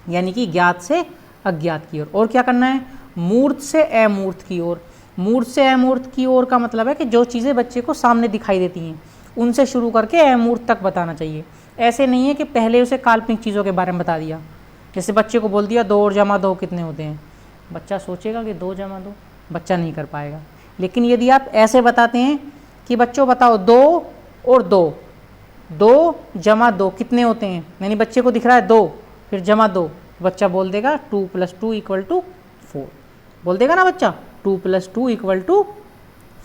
यानी कि ज्ञात से अज्ञात की ओर। और क्या करना है, मूर्त से अमूर्त की ओर। मूर्त से अमूर्त की ओर का मतलब है कि जो चीज़ें बच्चे को सामने दिखाई देती हैं उनसे शुरू करके अमूर्त तक बताना चाहिए। ऐसे नहीं है कि पहले उसे काल्पनिक चीज़ों के बारे में बता दिया। जैसे बच्चे को बोल दिया 2 और जमा 2 कितने होते हैं, बच्चा सोचेगा कि 2 जमा 2, बच्चा नहीं कर पाएगा। लेकिन यदि आप ऐसे बताते हैं कि बच्चों बताओ 2 और 2, 2 जमा 2 कितने होते हैं, यानी बच्चे को दिख रहा है 2, फिर जमा 2, बच्चा बोल देगा 2 + 2 = 4, बोल देगा ना बच्चा, 2 + 2 =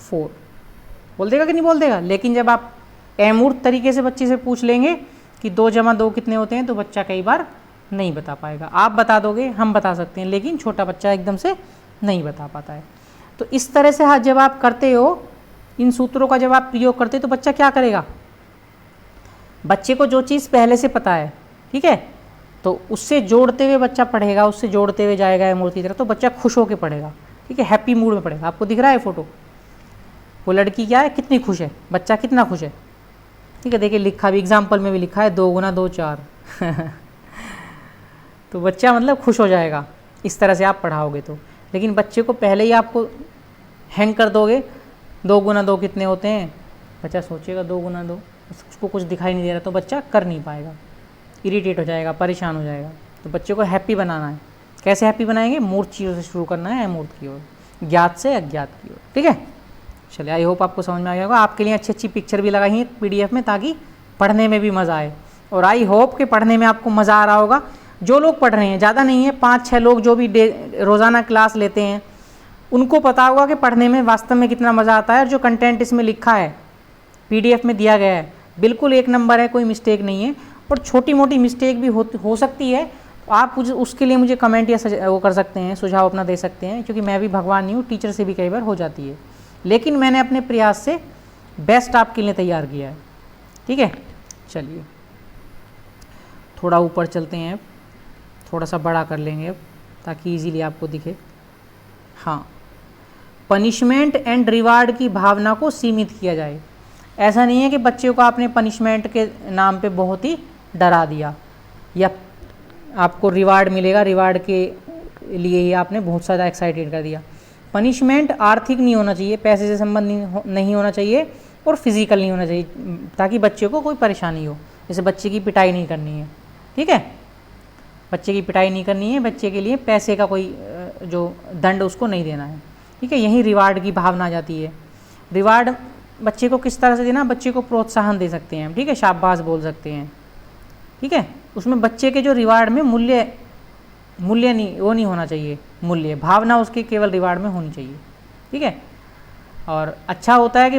4, बोल देगा कि नहीं बोल देगा। लेकिन जब आप अमूर्त तरीके से बच्चे से पूछ लेंगे कि 2 जमा 2 कितने होते हैं, तो बच्चा कई बार नहीं बता पाएगा। आप बता दोगे, हम बता सकते हैं, लेकिन छोटा बच्चा एकदम से नहीं बता पाता है। तो इस तरह से जब आप करते हो, इन सूत्रों का जब आप प्रयोग करते हो, तो बच्चा क्या करेगा, बच्चे को जो चीज़ पहले से पता है, ठीक है, तो उससे जोड़ते हुए बच्चा पढ़ेगा, उससे जोड़ते हुए जाएगा अमूर्त की तरह, तो बच्चा खुश होकर पढ़ेगा। ठीक है, हैप्पी मूड में पढ़ेगा। आपको दिख रहा है फोटो, वो लड़की क्या है, कितनी खुश है, बच्चा कितना खुश है। ठीक है, देखिए लिखा भी, एग्जाम्पल में भी लिखा है 2 × 2 = 4 तो बच्चा मतलब खुश हो जाएगा इस तरह से आप पढ़ाओगे तो। लेकिन बच्चे को पहले ही आपको हैंग कर दोगे 2 × 2 कितने होते हैं, बच्चा सोचेगा 2 × 2, उसको कुछ दिखाई नहीं दे रहा, तो बच्चा कर नहीं पाएगा, इरिटेट हो जाएगा, परेशान हो जाएगा। तो बच्चे को हैप्पी बनाना है। कैसे हैप्पी बनाएंगे, मूर्त चीज़ों से शुरू करना है, अमूर्त की ओर, ज्ञात से अज्ञात की ओर। ठीक है, चलिए आई होप आपको समझ में आ गया होगा। आपके लिए अच्छी अच्छी पिक्चर भी लगाई है PDF में, ताकि पढ़ने में भी मज़ा आए। और आई होप कि पढ़ने में आपको मज़ा आ रहा होगा। जो लोग पढ़ रहे हैं, ज़्यादा नहीं है, 5-6 लोग जो भी रोज़ाना क्लास लेते हैं, उनको पता होगा कि पढ़ने में वास्तव में कितना मज़ा आता है। और जो कंटेंट इसमें लिखा है, PDF में दिया गया है, बिल्कुल 1 नंबर है, कोई मिस्टेक नहीं है। और छोटी मोटी मिस्टेक भी हो सकती है, तो आप उसके लिए मुझे कमेंट या वो कर सकते हैं, सुझाव अपना दे सकते हैं, क्योंकि मैं भी भगवान नहीं हूँ, टीचर से भी कई बार हो जाती है। लेकिन मैंने अपने प्रयास से बेस्ट आपके लिए तैयार किया है। ठीक है, चलिए थोड़ा ऊपर चलते हैं, थोड़ा सा बड़ा कर लेंगे अब, ताकि इजीली आपको दिखे। हाँ, पनिशमेंट एंड रिवार्ड की भावना को सीमित किया जाए। ऐसा नहीं है कि बच्चे को आपने पनिशमेंट के नाम पे बहुत ही डरा दिया, या आपको रिवार्ड मिलेगा, रिवार्ड के लिए ही आपने बहुत ज़्यादा एक्साइटेड कर दिया। पनिशमेंट आर्थिक नहीं होना चाहिए, पैसे से संबंध नहीं होना चाहिए, और फिजिकल नहीं होना चाहिए, ताकि बच्चे को कोई परेशानी हो। जैसे बच्चे की पिटाई नहीं करनी है, ठीक है, बच्चे की पिटाई नहीं करनी है, बच्चे के लिए पैसे का कोई जो दंड उसको नहीं देना है, ठीक है। यहीं रिवार्ड की भावना आ जाती है। रिवार्ड बच्चे को किस तरह से देना, बच्चे को प्रोत्साहन दे सकते हैं, ठीक है, शाबाश बोल सकते हैं, ठीक है। उसमें बच्चे के जो रिवार्ड में मूल्य नहीं, वो नहीं होना चाहिए, मूल्य भावना उसके केवल रिवार्ड में होनी चाहिए, ठीक है। और अच्छा होता है कि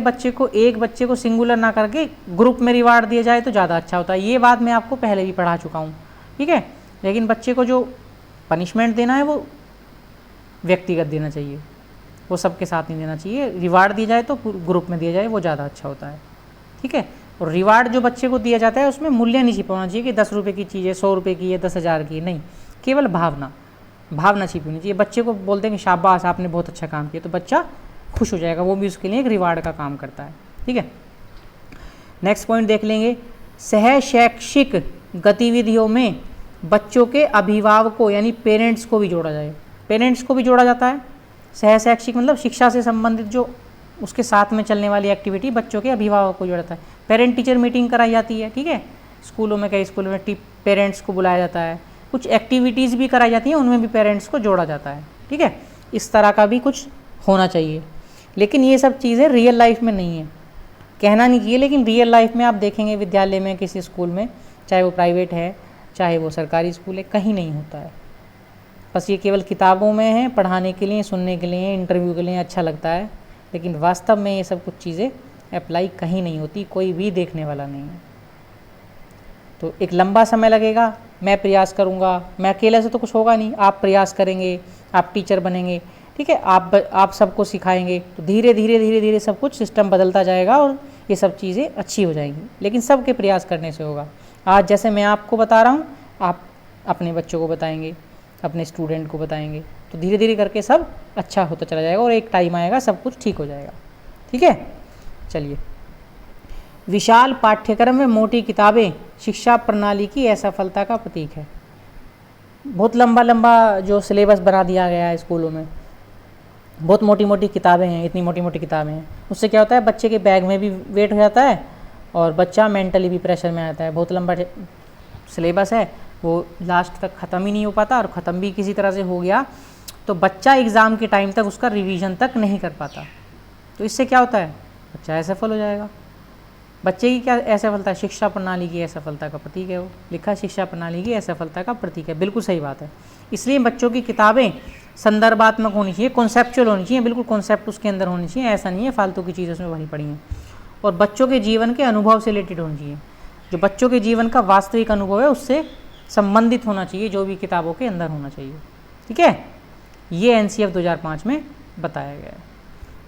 एक बच्चे को सिंगुलर ना करके ग्रुप में रिवार्ड दिया जाए तो ज़्यादा अच्छा होता है। ये बात मैं आपको पहले भी पढ़ा चुका हूँ, ठीक है। लेकिन बच्चे को जो पनिशमेंट देना है वो व्यक्तिगत देना चाहिए, वो सबके साथ नहीं देना चाहिए। रिवार्ड दिया जाए तो ग्रुप में दिया जाए, वो ज़्यादा अच्छा होता है, ठीक है। और रिवार्ड जो बच्चे को दिया जाता है उसमें मूल्य नहीं छिपा होना चाहिए कि 10 रुपये की चीज़ है, 100 रुपये की है, 10,000 की, नहीं, केवल भावना छिपी होनी चाहिए। बच्चे को बोलते हैं कि शाबाश आपने बहुत अच्छा काम किया, तो बच्चा खुश हो जाएगा, वो भी उसके लिए एक रिवार्ड का काम करता है, ठीक है। नेक्स्ट पॉइंट देख लेंगे, सह शैक्षिक गतिविधियों में बच्चों के अभिभावकों यानी पेरेंट्स को भी जोड़ा जाए। पेरेंट्स को भी जोड़ा जाता है। सह शैक्षिक मतलब शिक्षा से संबंधित जो उसके साथ में चलने वाली एक्टिविटी बच्चों के अभिभावक को जोड़ा जाता है। पेरेंट टीचर मीटिंग कराई जाती है, ठीक है, स्कूलों में, कई स्कूलों में पेरेंट्स को बुलाया जाता है, कुछ एक्टिविटीज़ भी कराई जाती हैं, उनमें भी पेरेंट्स को जोड़ा जाता है, ठीक है। इस तरह का भी कुछ होना चाहिए। लेकिन ये सब चीज़ें रियल लाइफ में नहीं है, कहना नहीं चाहिए, लेकिन रियल लाइफ में आप देखेंगे विद्यालय में, किसी स्कूल में, चाहे वो प्राइवेट है चाहे वो सरकारी स्कूल है, कहीं नहीं होता है। बस ये केवल किताबों में है, पढ़ाने के लिए, सुनने के लिए, इंटरव्यू के लिए अच्छा लगता है, लेकिन वास्तव में ये सब कुछ चीज़ें अप्लाई कहीं नहीं होती, कोई भी देखने वाला नहीं है। तो एक लंबा समय लगेगा, मैं प्रयास करूँगा, मैं अकेले से तो कुछ होगा नहीं, आप प्रयास करेंगे, आप टीचर बनेंगे, ठीक है, आप सबको सिखाएंगे, तो धीरे धीरे सब कुछ सिस्टम बदलता जाएगा और ये सब चीज़ें अच्छी हो जाएंगी। लेकिन सबके प्रयास करने से होगा। आज जैसे मैं आपको बता रहा हूँ, आप अपने बच्चों को बताएंगे, अपने स्टूडेंट को बताएंगे, तो धीरे धीरे करके सब अच्छा होता चला जाएगा और एक टाइम आएगा सब कुछ ठीक हो जाएगा, ठीक है। चलिए, विशाल पाठ्यक्रम में मोटी किताबें शिक्षा प्रणाली की असफलता का प्रतीक है। बहुत लंबा जो सिलेबस बना दिया गया है स्कूलों में, बहुत मोटी मोटी किताबें हैं, इतनी मोटी मोटी किताबें हैं, उससे क्या होता है, बच्चे के बैग में भी वेट हो जाता है और बच्चा मेंटली भी प्रेशर में आता है। बहुत लंबा सिलेबस है, वो लास्ट तक ख़त्म ही नहीं हो पाता, और ख़त्म भी किसी तरह से हो गया तो बच्चा एग्ज़ाम के टाइम तक उसका रिवीजन तक नहीं कर पाता। तो इससे क्या होता है, बच्चा असफल हो जाएगा। बच्चे की क्या असफलता है, शिक्षा प्रणाली की असफलता का प्रतीक है। वो लिखा है शिक्षा प्रणाली की असफलता का प्रतीक है, बिल्कुल सही बात है। इसलिए बच्चों की किताबें संदर्भात्मक होनी चाहिए, कॉन्सेप्चुअल होनी चाहिए, बिल्कुल कॉन्सेप्ट उसके अंदर होनी चाहिए, ऐसा नहीं है फालतू की चीज़ उसमें भरी पड़ी हैं। और बच्चों के जीवन के अनुभव से रिलेटेड होनी चाहिए, जो बच्चों के जीवन का वास्तविक अनुभव है उससे संबंधित होना चाहिए, जो भी किताबों के अंदर होना चाहिए, ठीक है। ये एनसीएफ 2005 में बताया गया है।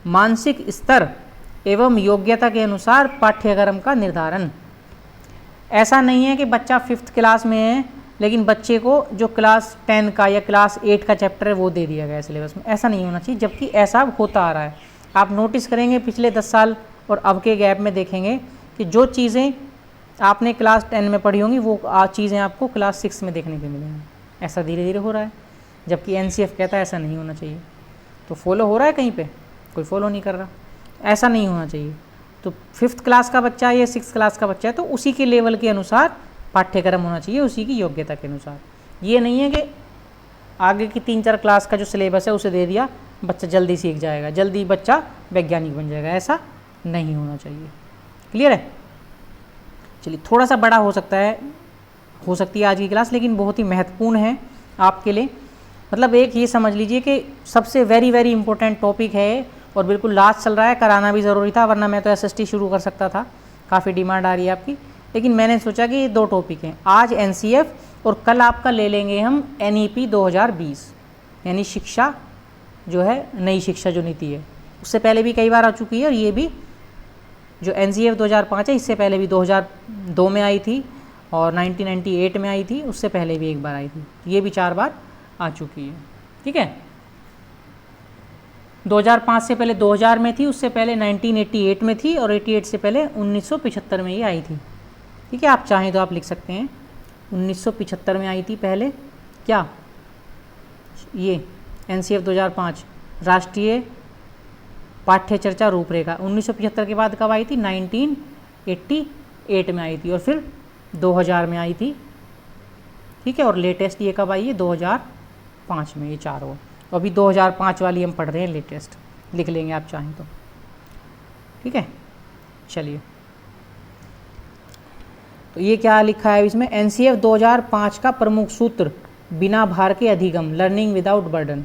मानसिक स्तर एवं योग्यता के अनुसार पाठ्यक्रम का निर्धारण। ऐसा नहीं है कि बच्चा 5th क्लास में है लेकिन बच्चे को जो क्लास 10 का या क्लास 8 का चैप्टर है वो दे दिया गया है सिलेबस में, ऐसा नहीं होना चाहिए, जबकि ऐसा होता आ रहा है। आप नोटिस करेंगे पिछले 10 साल और अब के गैप में देखेंगे कि जो चीज़ें आपने क्लास 10 में पढ़ी होंगी वो चीज़ें आपको क्लास 6 में देखने को मिलेंगी। ऐसा धीरे धीरे हो रहा है, जबकि एनसीएफ कहता है ऐसा नहीं होना चाहिए। तो फॉलो हो रहा है कहीं पे, कोई फॉलो नहीं कर रहा, ऐसा नहीं होना चाहिए। तो 5th क्लास का बच्चा है या 6th क्लास का बच्चा है तो उसी के लेवल के अनुसार पाठ्यक्रम होना चाहिए, उसी की योग्यता के अनुसार। ये नहीं है कि आगे की 3-4 क्लास का जो सिलेबस है उसे दे दिया, बच्चा जल्दी सीख जाएगा, जल्दी बच्चा वैज्ञानिक बन जाएगा, ऐसा नहीं होना चाहिए। क्लियर है। चलिए, थोड़ा सा बड़ा हो सकती है आज की क्लास, लेकिन बहुत ही महत्वपूर्ण है आपके लिए। मतलब एक ये समझ लीजिए कि सबसे वेरी वेरी इंपॉर्टेंट टॉपिक है और बिल्कुल लास्ट चल रहा है, कराना भी ज़रूरी था, वरना मैं तो एसएसटी शुरू कर सकता था, काफ़ी डिमांड आ रही है आपकी। लेकिन मैंने सोचा कि ये 2 टॉपिक हैं, आज एनसीएफ और कल आपका ले लेंगे हम एनईपी 2020, यानी शिक्षा जो है, नई शिक्षा जो नीति है, उससे पहले भी कई बार आ चुकी है। और ये भी जो एनसीएफ 2005 है, इससे पहले भी 2002 में आई थी और 1998 में आई थी, उससे पहले भी एक बार आई थी, ये भी 4 बार आ चुकी है, ठीक है। 2005 से पहले 2000 में थी, उससे पहले 1988 में थी और 88 से पहले 1975 में ये आई थी, ठीक है। आप चाहें तो आप लिख सकते हैं 1975 में आई थी पहले क्या, ये NCF 2005 राष्ट्रीय पाठ्य चर्चा रूपरेखा 1975 के बाद कब आई थी? 1988 में आई थी और फिर 2000 में आई थी, ठीक है। और लेटेस्ट ये कब आई है? 2005 में, ये चार हो। अभी 2005 वाली हम पढ़ रहे हैं, लेटेस्ट लिख लेंगे आप चाहें तो, ठीक है। चलिए, तो ये क्या लिखा है इसमें? NCF 2005 का प्रमुख सूत्र बिना भार के अधिगम, लर्निंग विदाउट बर्डन।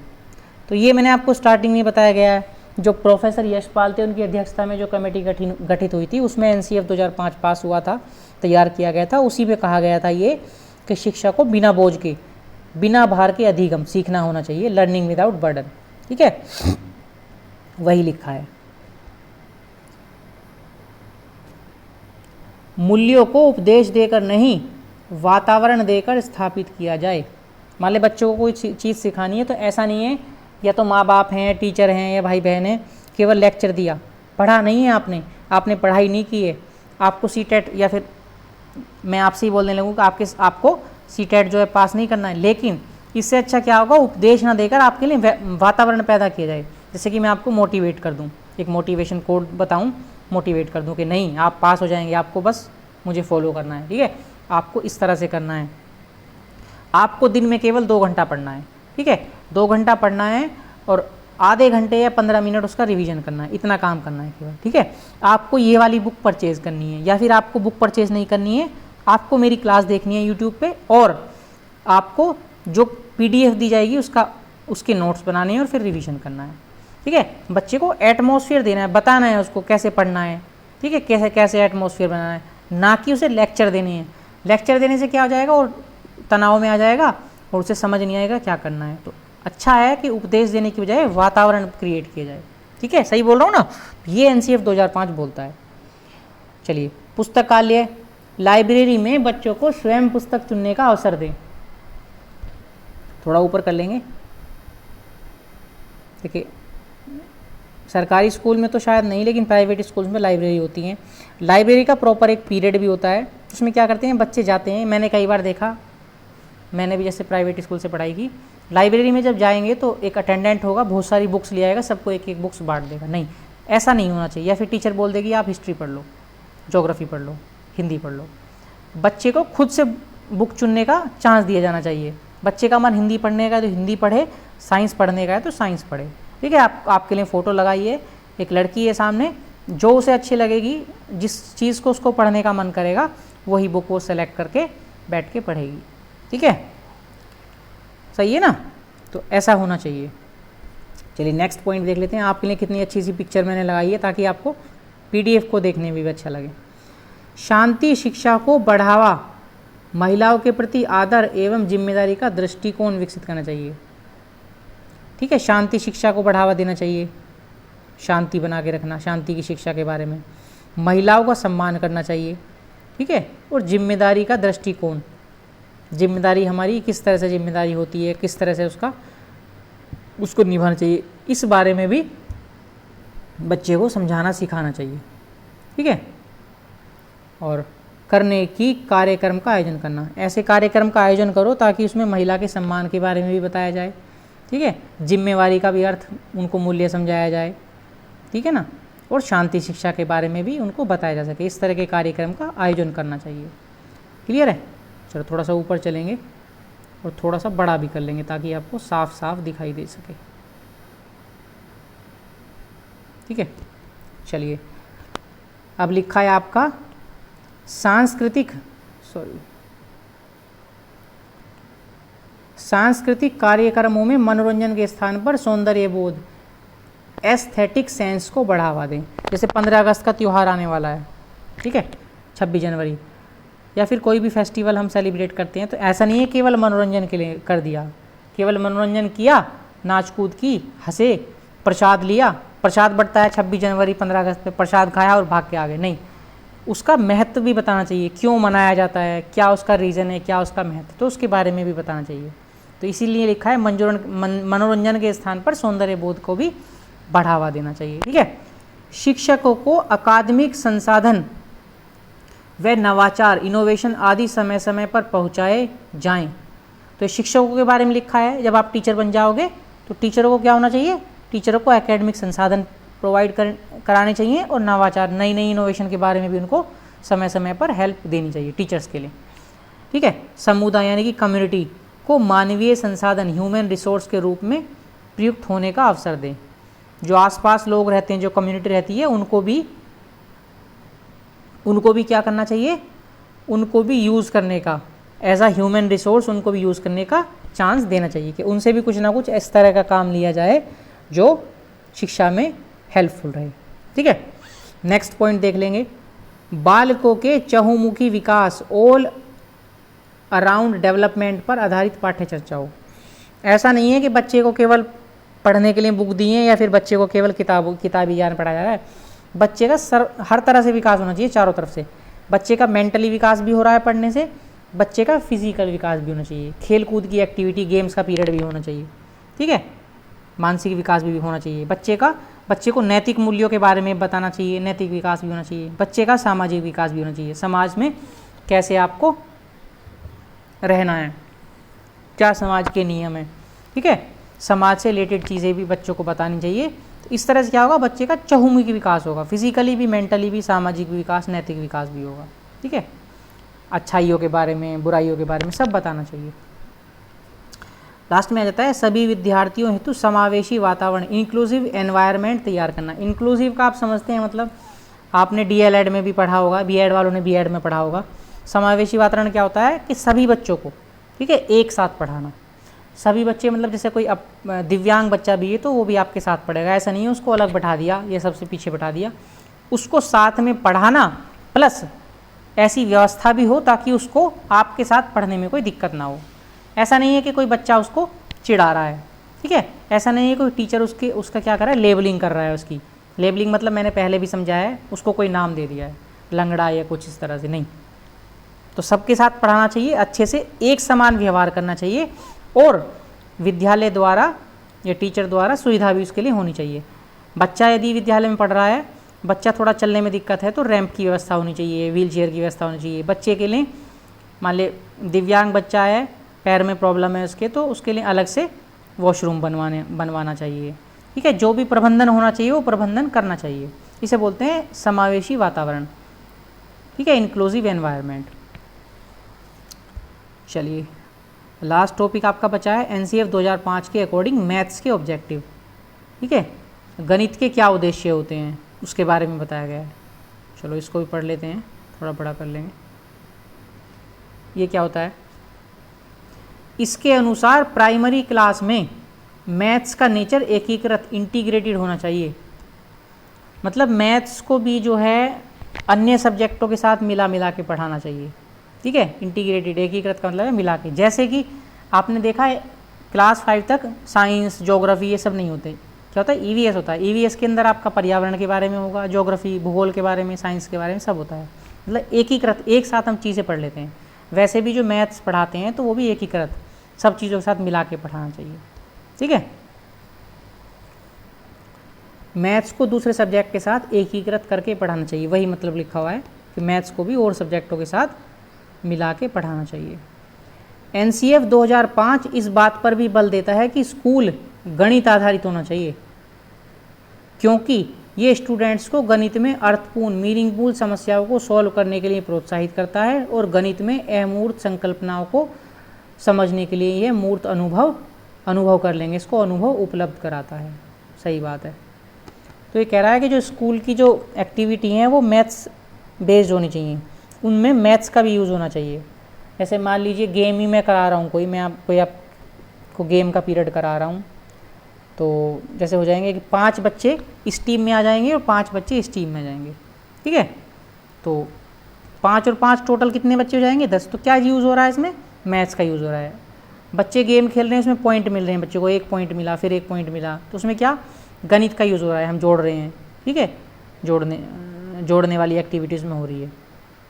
तो ये मैंने आपको स्टार्टिंग में बताया गया है, जो प्रोफेसर यशपाल थे उनकी अध्यक्षता में जो कमेटी गठित हुई थी उसमें NCF 2005 पास हुआ था, तैयार किया गया था। उसी में कहा गया था ये कि शिक्षा को बिना बोझ के, बिना भार के अधिगम सीखना होना चाहिए, लर्निंग विदाउट बर्डन, ठीक है। वही लिखा है। मूल्यों को उपदेश देकर नहीं, वातावरण देकर स्थापित किया जाए। मान ले बच्चों को कोई चीज़ सिखानी है तो ऐसा नहीं है या तो माँ बाप हैं, टीचर हैं या भाई बहन हैं, केवल लेक्चर दिया, पढ़ा नहीं है आपने पढ़ाई नहीं की है। आपको सीटेट, या फिर मैं आपसे ही बोलने लगूँ कि आपको सीटेट जो है पास नहीं करना है, लेकिन इससे अच्छा क्या होगा? उपदेश ना देकर आपके लिए वातावरण पैदा किया जाए। जैसे कि मैं आपको मोटिवेट कर दूँ, एक मोटिवेशन कोड बताऊँ, मोटिवेट कर दूँ कि नहीं आप पास हो जाएंगे, आपको बस मुझे फॉलो करना है, ठीक है। आपको इस तरह से करना है, आपको दिन में केवल 2 घंटा पढ़ना है, ठीक है। 2 घंटा पढ़ना है और आधे घंटे या 15 मिनट उसका रिवीजन करना है, इतना काम करना है केवल, ठीक है। आपको ये वाली बुक परचेज़ करनी है, या फिर आपको बुक परचेज़ नहीं करनी है, आपको मेरी क्लास देखनी है यूट्यूब पे, और आपको जो PDF दी जाएगी उसके नोट्स बनाने हैं और फिर रिवीजन करना है, ठीक है। बच्चे को एटमॉस्फेयर देना है, बताना है उसको कैसे पढ़ना है, ठीक है, कैसे कैसे एटमॉस्फेयर बनाना है, ना कि उसे लेक्चर देने हैं। लेक्चर देने से क्या हो जाएगा? और तनाव में आ जाएगा और उसे समझ नहीं आएगा क्या करना है। तो अच्छा है कि उपदेश देने की बजाय वातावरण क्रिएट किया जाए, ठीक है। सही बोल रहा हूँ ना? ये NCF 2005 बोलता है। चलिए, पुस्तकालय, लाइब्रेरी में बच्चों को स्वयं पुस्तक चुनने का अवसर दें। थोड़ा ऊपर कर लेंगे। देखिए, सरकारी स्कूल में तो शायद नहीं, लेकिन प्राइवेट स्कूल्स में लाइब्रेरी होती हैं। लाइब्रेरी का प्रॉपर एक पीरियड भी होता है, उसमें क्या करते हैं बच्चे जाते हैं। मैंने कई बार देखा, मैंने भी जैसे प्राइवेट स्कूल से पढ़ाई की, लाइब्रेरी में जब जाएंगे तो एक अटेंडेंट होगा, बहुत सारी बुक्स ले आएगा, सबको एक एक बुक्स बांट देगा। नहीं, ऐसा नहीं होना चाहिए। या फिर टीचर बोल देगी आप हिस्ट्री पढ़ लो, ज्योग्राफी पढ़ लो, हिंदी पढ़ लो। बच्चे को खुद से बुक चुनने का चांस दिया जाना चाहिए। बच्चे का मन हिंदी पढ़ने का है तो हिंदी पढ़े, साइंस पढ़ने का है तो साइंस पढ़े, ठीक है। आपके लिए फ़ोटो लगाइए, एक लड़की है सामने, जो उसे अच्छी लगेगी, जिस चीज़ को उसको पढ़ने का मन करेगा वही बुक वो सेलेक्ट करके बैठ के पढ़ेगी, ठीक है। सही है ना? तो ऐसा होना चाहिए। चलिए नेक्स्ट पॉइंट देख लेते हैं। आपके लिए कितनी अच्छी सी पिक्चर मैंने लगाई है ताकि आपको PDF को देखने में भी अच्छा लगे। शांति शिक्षा को बढ़ावा, महिलाओं के प्रति आदर एवं जिम्मेदारी का दृष्टिकोण विकसित करना चाहिए, ठीक है। शांति शिक्षा को बढ़ावा देना चाहिए, शांति बना के रखना, शांति की शिक्षा के बारे में, महिलाओं का सम्मान करना चाहिए, ठीक है। और जिम्मेदारी का दृष्टिकोण, जिम्मेदारी हमारी किस तरह से जिम्मेदारी होती है, किस तरह से उसको निभाना चाहिए, इस बारे में भी बच्चे को समझाना सिखाना चाहिए, ठीक है। और करने की कार्यक्रम का आयोजन करना, ऐसे कार्यक्रम का आयोजन करो ताकि उसमें महिला के सम्मान के बारे में भी बताया जाए, ठीक है। जिम्मेवारी का भी अर्थ उनको मूल्य समझाया जाए, ठीक है ना। और शांति शिक्षा के बारे में भी उनको बताया जा सके। इस तरह के कार्यक्रम का आयोजन करना चाहिए। क्लियर है? चलो थोड़ा सा ऊपर चलेंगे और थोड़ा सा बड़ा भी कर लेंगे ताकि आपको साफ साफ दिखाई दे सके, ठीक है। चलिए, अब लिखा है आपका सांस्कृतिक कार्यक्रमों में मनोरंजन के स्थान पर सौंदर्य बोध, एस्थेटिक सेंस को बढ़ावा दें। जैसे 15 अगस्त का त्यौहार आने वाला है, ठीक है, 26 जनवरी, या फिर कोई भी फेस्टिवल हम सेलिब्रेट करते हैं, तो ऐसा नहीं है केवल मनोरंजन के लिए कर दिया, केवल मनोरंजन किया, नाच कूद की, हंसे, प्रसाद लिया, प्रसाद बढ़ता है 26 जनवरी 15 अगस्त में, प्रसाद खाया और भाग के आ गए, नहीं। उसका महत्व भी बताना चाहिए, क्यों मनाया जाता है, क्या उसका रीज़न है, क्या उसका महत्व, तो उसके बारे में भी बताना चाहिए। तो इसीलिए लिखा है मनोरंजन के स्थान पर सौंदर्य बोध को भी बढ़ावा देना चाहिए, ठीक है। शिक्षकों को अकादमिक संसाधन व नवाचार, इनोवेशन आदि समय समय पर पहुंचाए जाएं। तो शिक्षकों के बारे में लिखा है, जब आप टीचर बन जाओगे तो टीचरों को क्या होना चाहिए, टीचरों को एकेडमिक संसाधन प्रोवाइड कराने चाहिए और नवाचार, नई नई इनोवेशन के बारे में भी उनको समय समय पर हेल्प देनी चाहिए टीचर्स के लिए। ठीक है, समुदाय यानी कि कम्युनिटी को मानवीय संसाधन ह्यूमन रिसोर्स के रूप में प्रयुक्त होने का अवसर दें। जो आसपास लोग रहते हैं, जो कम्युनिटी रहती है, उनको भी क्या करना चाहिए, उनको भी यूज़ करने का, एज अ ह्यूमन रिसोर्स उनको भी यूज़ करने का चांस देना चाहिए कि उनसे भी कुछ ना कुछ इस तरह का काम लिया जाए जो शिक्षा में हेल्पफुल रहे। ठीक है, नेक्स्ट पॉइंट देख लेंगे, बालकों के चहुमुखी विकास, ऑल अराउंड डेवलपमेंट पर आधारित पाठ्य चर्चा हो। ऐसा नहीं है कि बच्चे को केवल पढ़ने के लिए बुक दी है या फिर बच्चे को केवल किताबी ज्ञान पढ़ाया जा रहा है। बच्चे का हर तरह से विकास होना चाहिए, चारों तरफ से। बच्चे का मेंटली विकास भी हो रहा है पढ़ने से, बच्चे का फिजिकल विकास भी होना चाहिए, खेल कूद की एक्टिविटी, गेम्स का पीरियड भी होना चाहिए। ठीक है, मानसिक विकास भी होना चाहिए बच्चे को नैतिक मूल्यों के बारे में बताना चाहिए, नैतिक विकास भी होना चाहिए। बच्चे का सामाजिक विकास भी होना चाहिए, समाज में कैसे आपको रहना है, क्या समाज के नियम है। ठीक है, समाज से रिलेटेड चीज़ें भी बच्चों को बतानी चाहिए। तो इस तरह से क्या होगा, बच्चे का चहुमुखी विकास होगा, फिजिकली भी, मेंटली भी, सामाजिक विकास, नैतिक विकास भी होगा। ठीक है, अच्छाइयों के बारे में, बुराइयों के बारे में सब बताना चाहिए। लास्ट में आ जाता है सभी विद्यार्थियों हेतु समावेशी वातावरण, इंक्लूसिव एनवायरनमेंट तैयार करना। इंक्लूसिव का आप समझते हैं, मतलब आपने डीएलएड में भी पढ़ा होगा, बीएड वालों ने बीएड में पढ़ा होगा। समावेशी वातावरण क्या होता है कि सभी बच्चों को, ठीक है, एक साथ पढ़ाना। सभी बच्चे मतलब जैसे कोई दिव्यांग बच्चा भी है तो वो भी आपके साथ पढ़ेगा, ऐसा नहीं है उसको अलग बैठा दिया, ये सबसे पीछे बैठा दिया। उसको साथ में पढ़ाना, प्लस ऐसी व्यवस्था भी हो ताकि उसको आपके साथ पढ़ने में कोई दिक्कत ना हो। ऐसा नहीं है कि कोई बच्चा उसको चिढ़ा रहा है। ठीक है, ऐसा नहीं है कोई टीचर उसका क्या कर रहा है, लेबलिंग कर रहा है। उसकी लेबलिंग मतलब मैंने पहले भी समझाया है, उसको कोई नाम दे दिया है, लंगड़ा या कुछ इस तरह से नहीं। तो सबके साथ पढ़ाना चाहिए, अच्छे से एक समान व्यवहार करना चाहिए, और विद्यालय द्वारा या टीचर द्वारा सुविधा भी उसके लिए होनी चाहिए। बच्चा यदि विद्यालय में पढ़ रहा है, बच्चा थोड़ा चलने में दिक्कत है तो रैंप की व्यवस्था होनी चाहिए, व्हील चेयर की व्यवस्था होनी चाहिए। बच्चे के लिए मान ले दिव्यांग बच्चा है, पैर में प्रॉब्लम है उसके, तो उसके लिए अलग से वॉशरूम बनवाना चाहिए। ठीक है, जो भी प्रबंधन होना चाहिए वो प्रबंधन करना चाहिए। इसे बोलते हैं समावेशी वातावरण। ठीक है, इंक्लूसिव एनवायरनमेंट। चलिए, लास्ट टॉपिक आपका बचा है एनसीएफ 2005 के अकॉर्डिंग मैथ्स के ऑब्जेक्टिव। ठीक है, गणित के क्या उद्देश्य होते हैं उसके बारे में बताया गया है। चलो इसको भी पढ़ लेते हैं, थोड़ा बड़ा कर लेंगे। ये क्या होता है, इसके अनुसार प्राइमरी क्लास में मैथ्स का नेचर एकीकृत, इंटीग्रेटेड होना चाहिए। मतलब मैथ्स को भी जो है अन्य सब्जेक्टों के साथ मिला के पढ़ाना चाहिए। ठीक है, इंटीग्रेटेड, एकीकृत का मतलब है मिला के। जैसे कि आपने देखा है क्लास 5 तक साइंस, ज्योग्राफी ये सब नहीं होते, क्या होता है, ईवीएस होता है। ईवीएस के अंदर आपका पर्यावरण के बारे में होगा, ज्योग्राफी, भूगोल के बारे में, साइंस के बारे में सब होता है। मतलब एकीकृत, एक साथ हम चीज़ें पढ़ लेते हैं। वैसे भी जो मैथ्स पढ़ाते हैं तो वो भी एकीकृत, सब चीज़ों के साथ मिला के पढ़ाना चाहिए। ठीक है, मैथ्स को दूसरे सब्जेक्ट के साथ एकीकृत करके पढ़ाना चाहिए, वही मतलब लिखा हुआ है कि मैथ्स को भी और सब्जेक्टों के साथ मिला के पढ़ाना चाहिए। एनसीएफ 2005 इस बात पर भी बल देता है कि स्कूल गणित आधारित होना चाहिए, क्योंकि ये स्टूडेंट्स को गणित में अर्थपूर्ण, मीनिंगफुल समस्याओं को सॉल्व करने के लिए प्रोत्साहित करता है, और गणित में अमूर्त संकल्पनाओं को समझने के लिए यह मूर्त अनुभव कर लेंगे, इसको अनुभव उपलब्ध कराता है। सही बात है। तो ये कह रहा है कि जो स्कूल की जो एक्टिविटी हैं वो मैथ्स बेस्ड होनी चाहिए, उनमें मैथ्स का भी यूज़ होना चाहिए। जैसे मान लीजिए गेम ही मैं करा रहा हूँ, कोई आपको गेम का पीरियड करा रहा हूँ, तो जैसे हो जाएंगे कि 5 बच्चे इस टीम में आ जाएंगे और 5 बच्चे इस टीम में आ जाएंगे। ठीक है, तो 5 और 5 टोटल कितने बच्चे हो जाएंगे, 10। तो क्या यूज़ हो रहा है इसमें, मैथ्स का यूज़ हो रहा है। बच्चे गेम खेल रहे हैं, उसमें पॉइंट मिल रहे हैं, बच्चे को 1 पॉइंट मिला, फिर 1 पॉइंट मिला, तो उसमें क्या गणित का यूज़ हो रहा है, हम जोड़ रहे हैं। ठीक है, जोड़ने वाली एक्टिविटीज़ में हो रही है।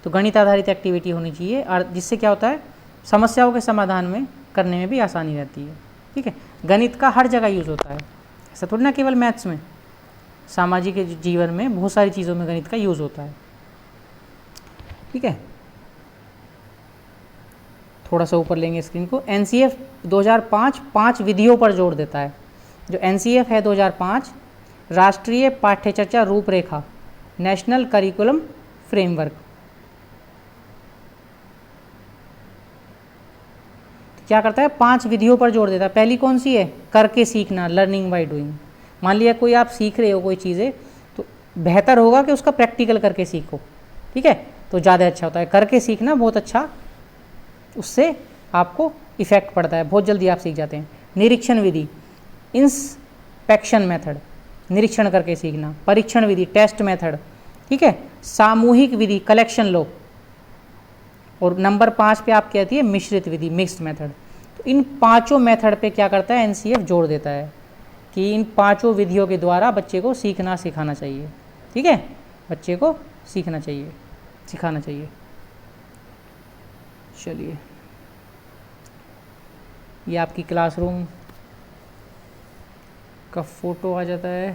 तो गणित आधारित एक्टिविटी होनी चाहिए, और जिससे क्या होता है, समस्याओं के समाधान में करने में भी आसानी रहती है। ठीक है, गणित का हर जगह यूज़ होता है, ऐसा थोड़ी ना केवल मैथ्स में, सामाजिक जीवन में बहुत सारी चीज़ों में गणित का यूज़ होता है। ठीक है, थोड़ा सा ऊपर लेंगे स्क्रीन को। NCF 2005 5 विधियों पर जोर देता है। जो NCF है 2005, राष्ट्रीय पाठ्यचर्या रूपरेखा, नेशनल करिकुलम फ्रेमवर्क, क्या करता है? 5 विधियों पर जोर देता है। पहली कौन सी है? करके सीखना, लर्निंग बाय डूइंग। मान लिया कोई आप सीख रहे हो कोई चीज़ें, तो बेहतर होगा कि उसका प्रैक्टिकल करके सीखो, ठीक है, तो ज़्यादा अच्छा होता है। करके सीखना बहुत अच्छा, उससे आपको इफेक्ट पड़ता है, बहुत जल्दी आप सीख जाते हैं। निरीक्षण विधि, इंस्पेक्शन मेथड, निरीक्षण करके सीखना। परीक्षण विधि, टेस्ट मेथड, ठीक है। सामूहिक विधि, कलेक्शन लो। और नंबर 5 पे आप कहती है मिश्रित विधि, मिक्स्ड मेथड। तो इन 5 मेथड पे क्या करता है? NCF जोड़ देता है कि इन 5 विधियों के द्वारा बच्चे को सीखना सिखाना चाहिए, ठीक है, बच्चे को सीखना चाहिए, सिखाना चाहिए। चलिए, ये आपकी क्लासरूम का फोटो आ जाता है,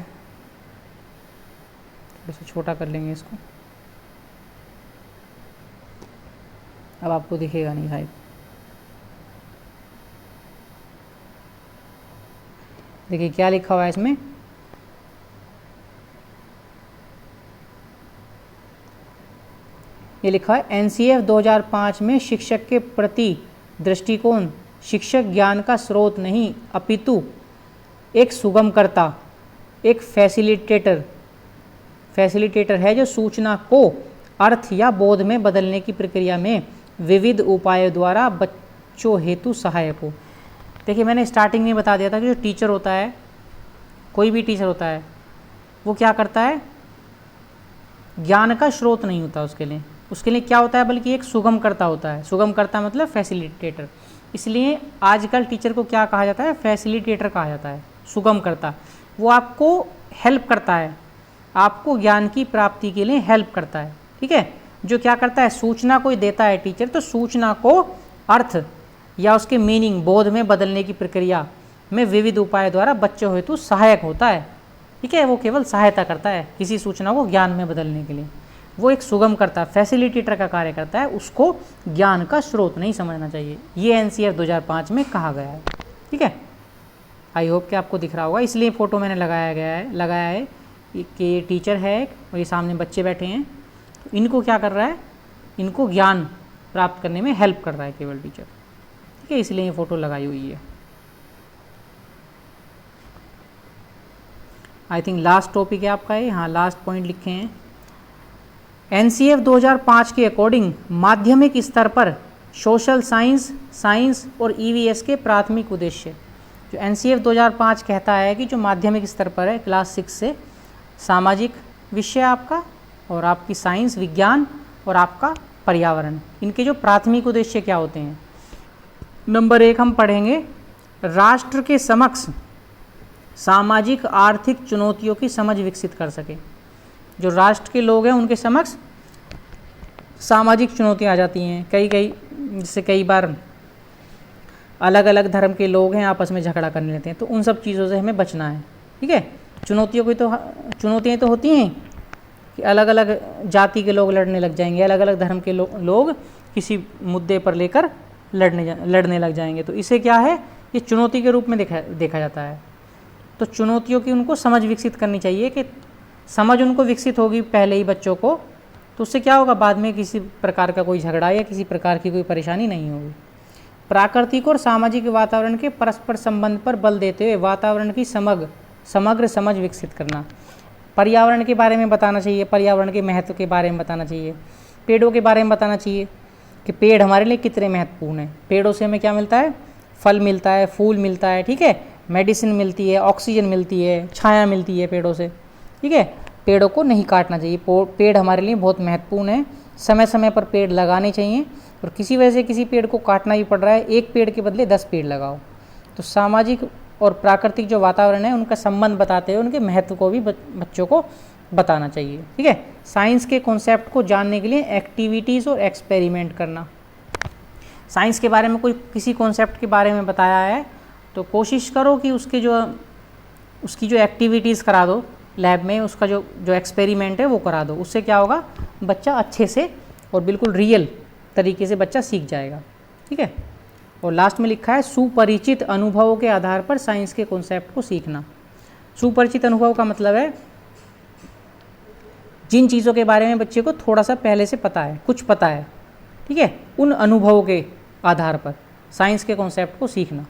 थोड़ा सा छोटा कर लेंगे इसको, अब आपको दिखेगा नहीं शायद। देखिए क्या लिखा हुआ है इसमें, ये लिखा है NCF 2005 में शिक्षक के प्रति दृष्टिकोण शिक्षक ज्ञान का स्रोत नहीं अपितु एक सुगमकर्ता, एक फैसिलिटेटर है जो सूचना को अर्थ या बोध में बदलने की प्रक्रिया में विविध उपायों द्वारा बच्चों हेतु सहायक हो। देखिए मैंने स्टार्टिंग में बता दिया था कि जो टीचर होता है, कोई भी टीचर होता है, वो क्या करता है? ज्ञान का स्रोत नहीं होता उसके लिए क्या होता है, बल्कि एक सुगमकर्ता होता है। सुगमकर्ता मतलब फैसिलिटेटर। इसलिए आजकल टीचर को क्या कहा जाता है? फैसिलिटेटर कहा जाता है, सुगमकर्ता। वो आपको हेल्प करता है, आपको ज्ञान की प्राप्ति के लिए हेल्प करता है, ठीक है। जो क्या करता है? सूचना को देता है टीचर, तो सूचना को अर्थ या उसके मीनिंग, बोध में बदलने की प्रक्रिया में विविध उपाय द्वारा बच्चों हेतु सहायक होता है, ठीक है। वो केवल सहायता करता है किसी सूचना को ज्ञान में बदलने के लिए। वो एक सुगमकर्ता, फैसिलिटेटर का कार्य करता है, उसको ज्ञान का स्रोत नहीं समझना चाहिए। ये NCF 2005 में कहा गया है, ठीक है। आई होप कि आपको दिख रहा होगा, इसलिए फ़ोटो मैंने लगाया है कि ये टीचर है और ये सामने बच्चे बैठे हैं। तो इनको क्या कर रहा है? इनको ज्ञान प्राप्त करने में हेल्प कर रहा है केवल टीचर, ठीक है, इसलिए ये फ़ोटो लगाई हुई है। आई थिंक लास्ट टॉपिक है आपका ये, हाँ लास्ट पॉइंट लिखे हैं। NCF 2005 के अकॉर्डिंग माध्यमिक स्तर पर सोशल साइंस और EVS के प्राथमिक उद्देश्य। जो NCF 2005 कहता है कि जो माध्यमिक स्तर पर है, क्लास 6 से, सामाजिक विषय आपका और आपकी साइंस, विज्ञान और आपका पर्यावरण, इनके जो प्राथमिक उद्देश्य क्या होते हैं। नंबर 1 हम पढ़ेंगे, राष्ट्र के समक्ष सामाजिक आर्थिक चुनौतियों की समझ विकसित कर सके। जो राष्ट्र के लोग हैं उनके समक्ष सामाजिक चुनौतियाँ आ जाती हैं, जैसे कई बार अलग अलग धर्म के लोग हैं आपस में झगड़ा करने लेते हैं, तो उन सब चीज़ों से हमें बचना है, ठीक है। चुनौतियाँ तो होती हैं कि अलग अलग जाति के लोग लड़ने लग जाएंगे, अलग अलग धर्म के लोग किसी मुद्दे पर लेकर लड़ने लग जाएंगे, तो इसे क्या है? ये चुनौती के रूप में देखा जाता है। तो चुनौतियों की उनको समझ विकसित करनी चाहिए, कि समझ उनको विकसित होगी पहले ही बच्चों को, तो उससे क्या होगा? बाद में किसी प्रकार का कोई झगड़ा या किसी प्रकार की कोई परेशानी नहीं होगी। प्राकृतिक और सामाजिक वातावरण के परस्पर संबंध पर बल देते हुए वातावरण की समग्र समझ विकसित करना। पर्यावरण के बारे में बताना चाहिए, पर्यावरण के महत्व के बारे में बताना चाहिए, पेड़ों के बारे में बताना चाहिए कि पेड़ हमारे लिए कितने महत्वपूर्ण हैं। पेड़ों से हमें क्या मिलता है? फल मिलता है, फूल मिलता है, ठीक है, मेडिसिन मिलती है, ऑक्सीजन मिलती है, छाया मिलती है पेड़ों से, ठीक है। पेड़ों को नहीं काटना चाहिए, पेड़ हमारे लिए बहुत महत्वपूर्ण है। समय समय पर पेड़ लगाने चाहिए, और किसी वजह से किसी पेड़ को काटना ही पड़ रहा है, एक पेड़ के बदले 10 पेड़ लगाओ। तो सामाजिक और प्राकृतिक जो वातावरण है उनका संबंध बताते हुए उनके महत्व को भी बच्चों को बताना चाहिए, ठीक है। साइंस के कॉन्सेप्ट को जानने के लिए एक्टिविटीज़ और एक्सपेरिमेंट करना। साइंस के बारे में कोई किसी कॉन्सेप्ट के बारे में बताया है तो कोशिश करो कि उसकी जो एक्टिविटीज़ करा दो लैब में, उसका जो एक्सपेरिमेंट है वो करा दो। उससे क्या होगा? बच्चा अच्छे से और बिल्कुल रियल तरीके से बच्चा सीख जाएगा, ठीक है। और लास्ट में लिखा है सुपरिचित अनुभवों के आधार पर साइंस के कॉन्सेप्ट को सीखना। सुपरिचित अनुभव का मतलब है जिन चीज़ों के बारे में बच्चे को थोड़ा सा पहले से पता है, कुछ पता है, ठीक है, उन अनुभवों के आधार पर साइंस के कॉन्सेप्ट को सीखना।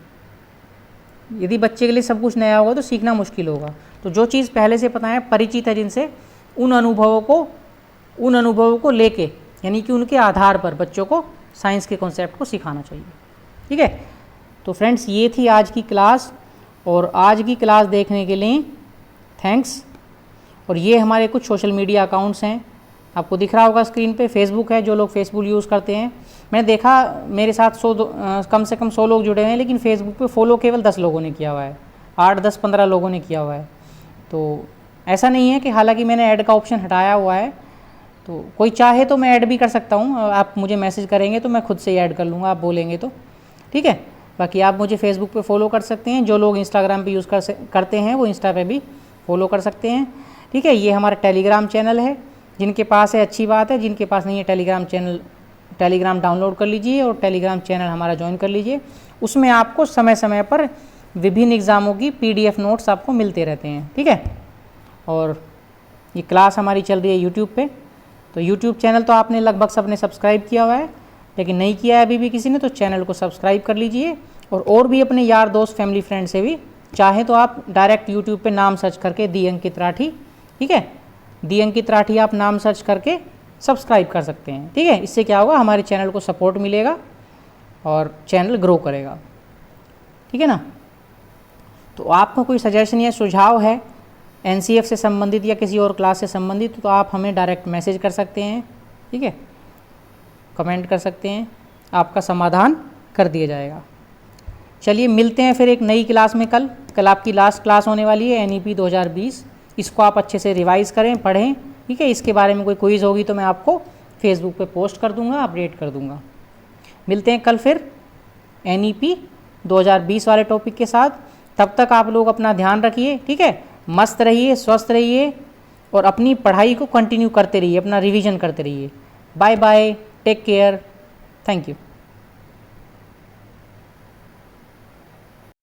यदि बच्चे के लिए सब कुछ नया होगा तो सीखना मुश्किल होगा। तो जो चीज़ पहले से पता है, परिचित है जिनसे, उन अनुभवों को लेके, यानी कि उनके आधार पर बच्चों को साइंस के कॉन्सेप्ट को सिखाना चाहिए। ठीक है, तो फ्रेंड्स ये थी आज की क्लास, और आज की क्लास देखने के लिए थैंक्स। और ये हमारे कुछ सोशल मीडिया अकाउंट्स हैं, आपको दिख रहा होगा स्क्रीन पे। फेसबुक है, जो लोग फेसबुक यूज़ करते हैं, मैंने देखा मेरे साथ कम से कम 100 लोग जुड़े हैं, लेकिन फेसबुक पे फॉलो केवल 10 लोगों ने किया हुआ है, 8, 10, 15 लोगों ने किया हुआ है। तो ऐसा नहीं है कि, हालांकि मैंने ऐड का ऑप्शन हटाया हुआ है, तो कोई चाहे तो मैं ऐड भी कर सकता हूँ। आप मुझे मैसेज करेंगे तो मैं खुद से ही ऐड कर लूँगा, आप बोलेंगे तो, ठीक है। बाकी आप मुझे फेसबुक पे फॉलो कर सकते हैं, जो लोग इंस्टाग्राम पे यूज़ करते हैं वो इंस्टा पे भी फॉलो कर सकते हैं, ठीक है। ये हमारा टेलीग्राम चैनल है, जिनके पास है अच्छी बात है, जिनके पास नहीं है टेलीग्राम डाउनलोड कर लीजिए और टेलीग्राम चैनल हमारा ज्वाइन कर लीजिए। उसमें आपको समय समय पर विभिन्न एग्ज़ामों की PDF नोट्स आपको मिलते रहते हैं, ठीक है। और ये क्लास हमारी चल रही है यूट्यूब पे, तो यूट्यूब चैनल तो आपने लगभग सबने सब्सक्राइब किया हुआ है, लेकिन नहीं किया है अभी भी किसी ने, तो चैनल को सब्सक्राइब कर लीजिए। और भी अपने यार दोस्त, फैमिली, फ्रेंड से भी चाहे तो आप डायरेक्ट यूट्यूब पे नाम सर्च करके दी अंकित राठी, ठीक है, दी अंकित राठी आप नाम सर्च करके सब्सक्राइब कर सकते हैं, ठीक है। इससे क्या होगा, हमारे चैनल को सपोर्ट मिलेगा और चैनल ग्रो करेगा, ठीक है ना। तो आपका कोई सजेशन या सुझाव है NCF से संबंधित या किसी और क्लास से संबंधित, तो आप हमें डायरेक्ट मैसेज कर सकते हैं, ठीक है, कमेंट कर सकते हैं, आपका समाधान कर दिया जाएगा। चलिए मिलते हैं फिर एक नई क्लास में। कल आपकी लास्ट क्लास होने वाली है NEP 2020, इसको आप अच्छे से रिवाइज़ करें, पढ़ें, ठीक है। इसके बारे में कोई क्विज़ होगी तो मैं आपको फेसबुक पे पोस्ट कर दूंगा, अपडेट कर दूंगा। मिलते हैं कल फिर NEP 2020 वाले टॉपिक के साथ। तब तक आप लोग अपना ध्यान रखिए, ठीक है, मस्त रहिए, स्वस्थ रहिए और अपनी पढ़ाई को कंटिन्यू करते रहिए, अपना रिवीजन करते रहिए। Bye bye, take care, thank you.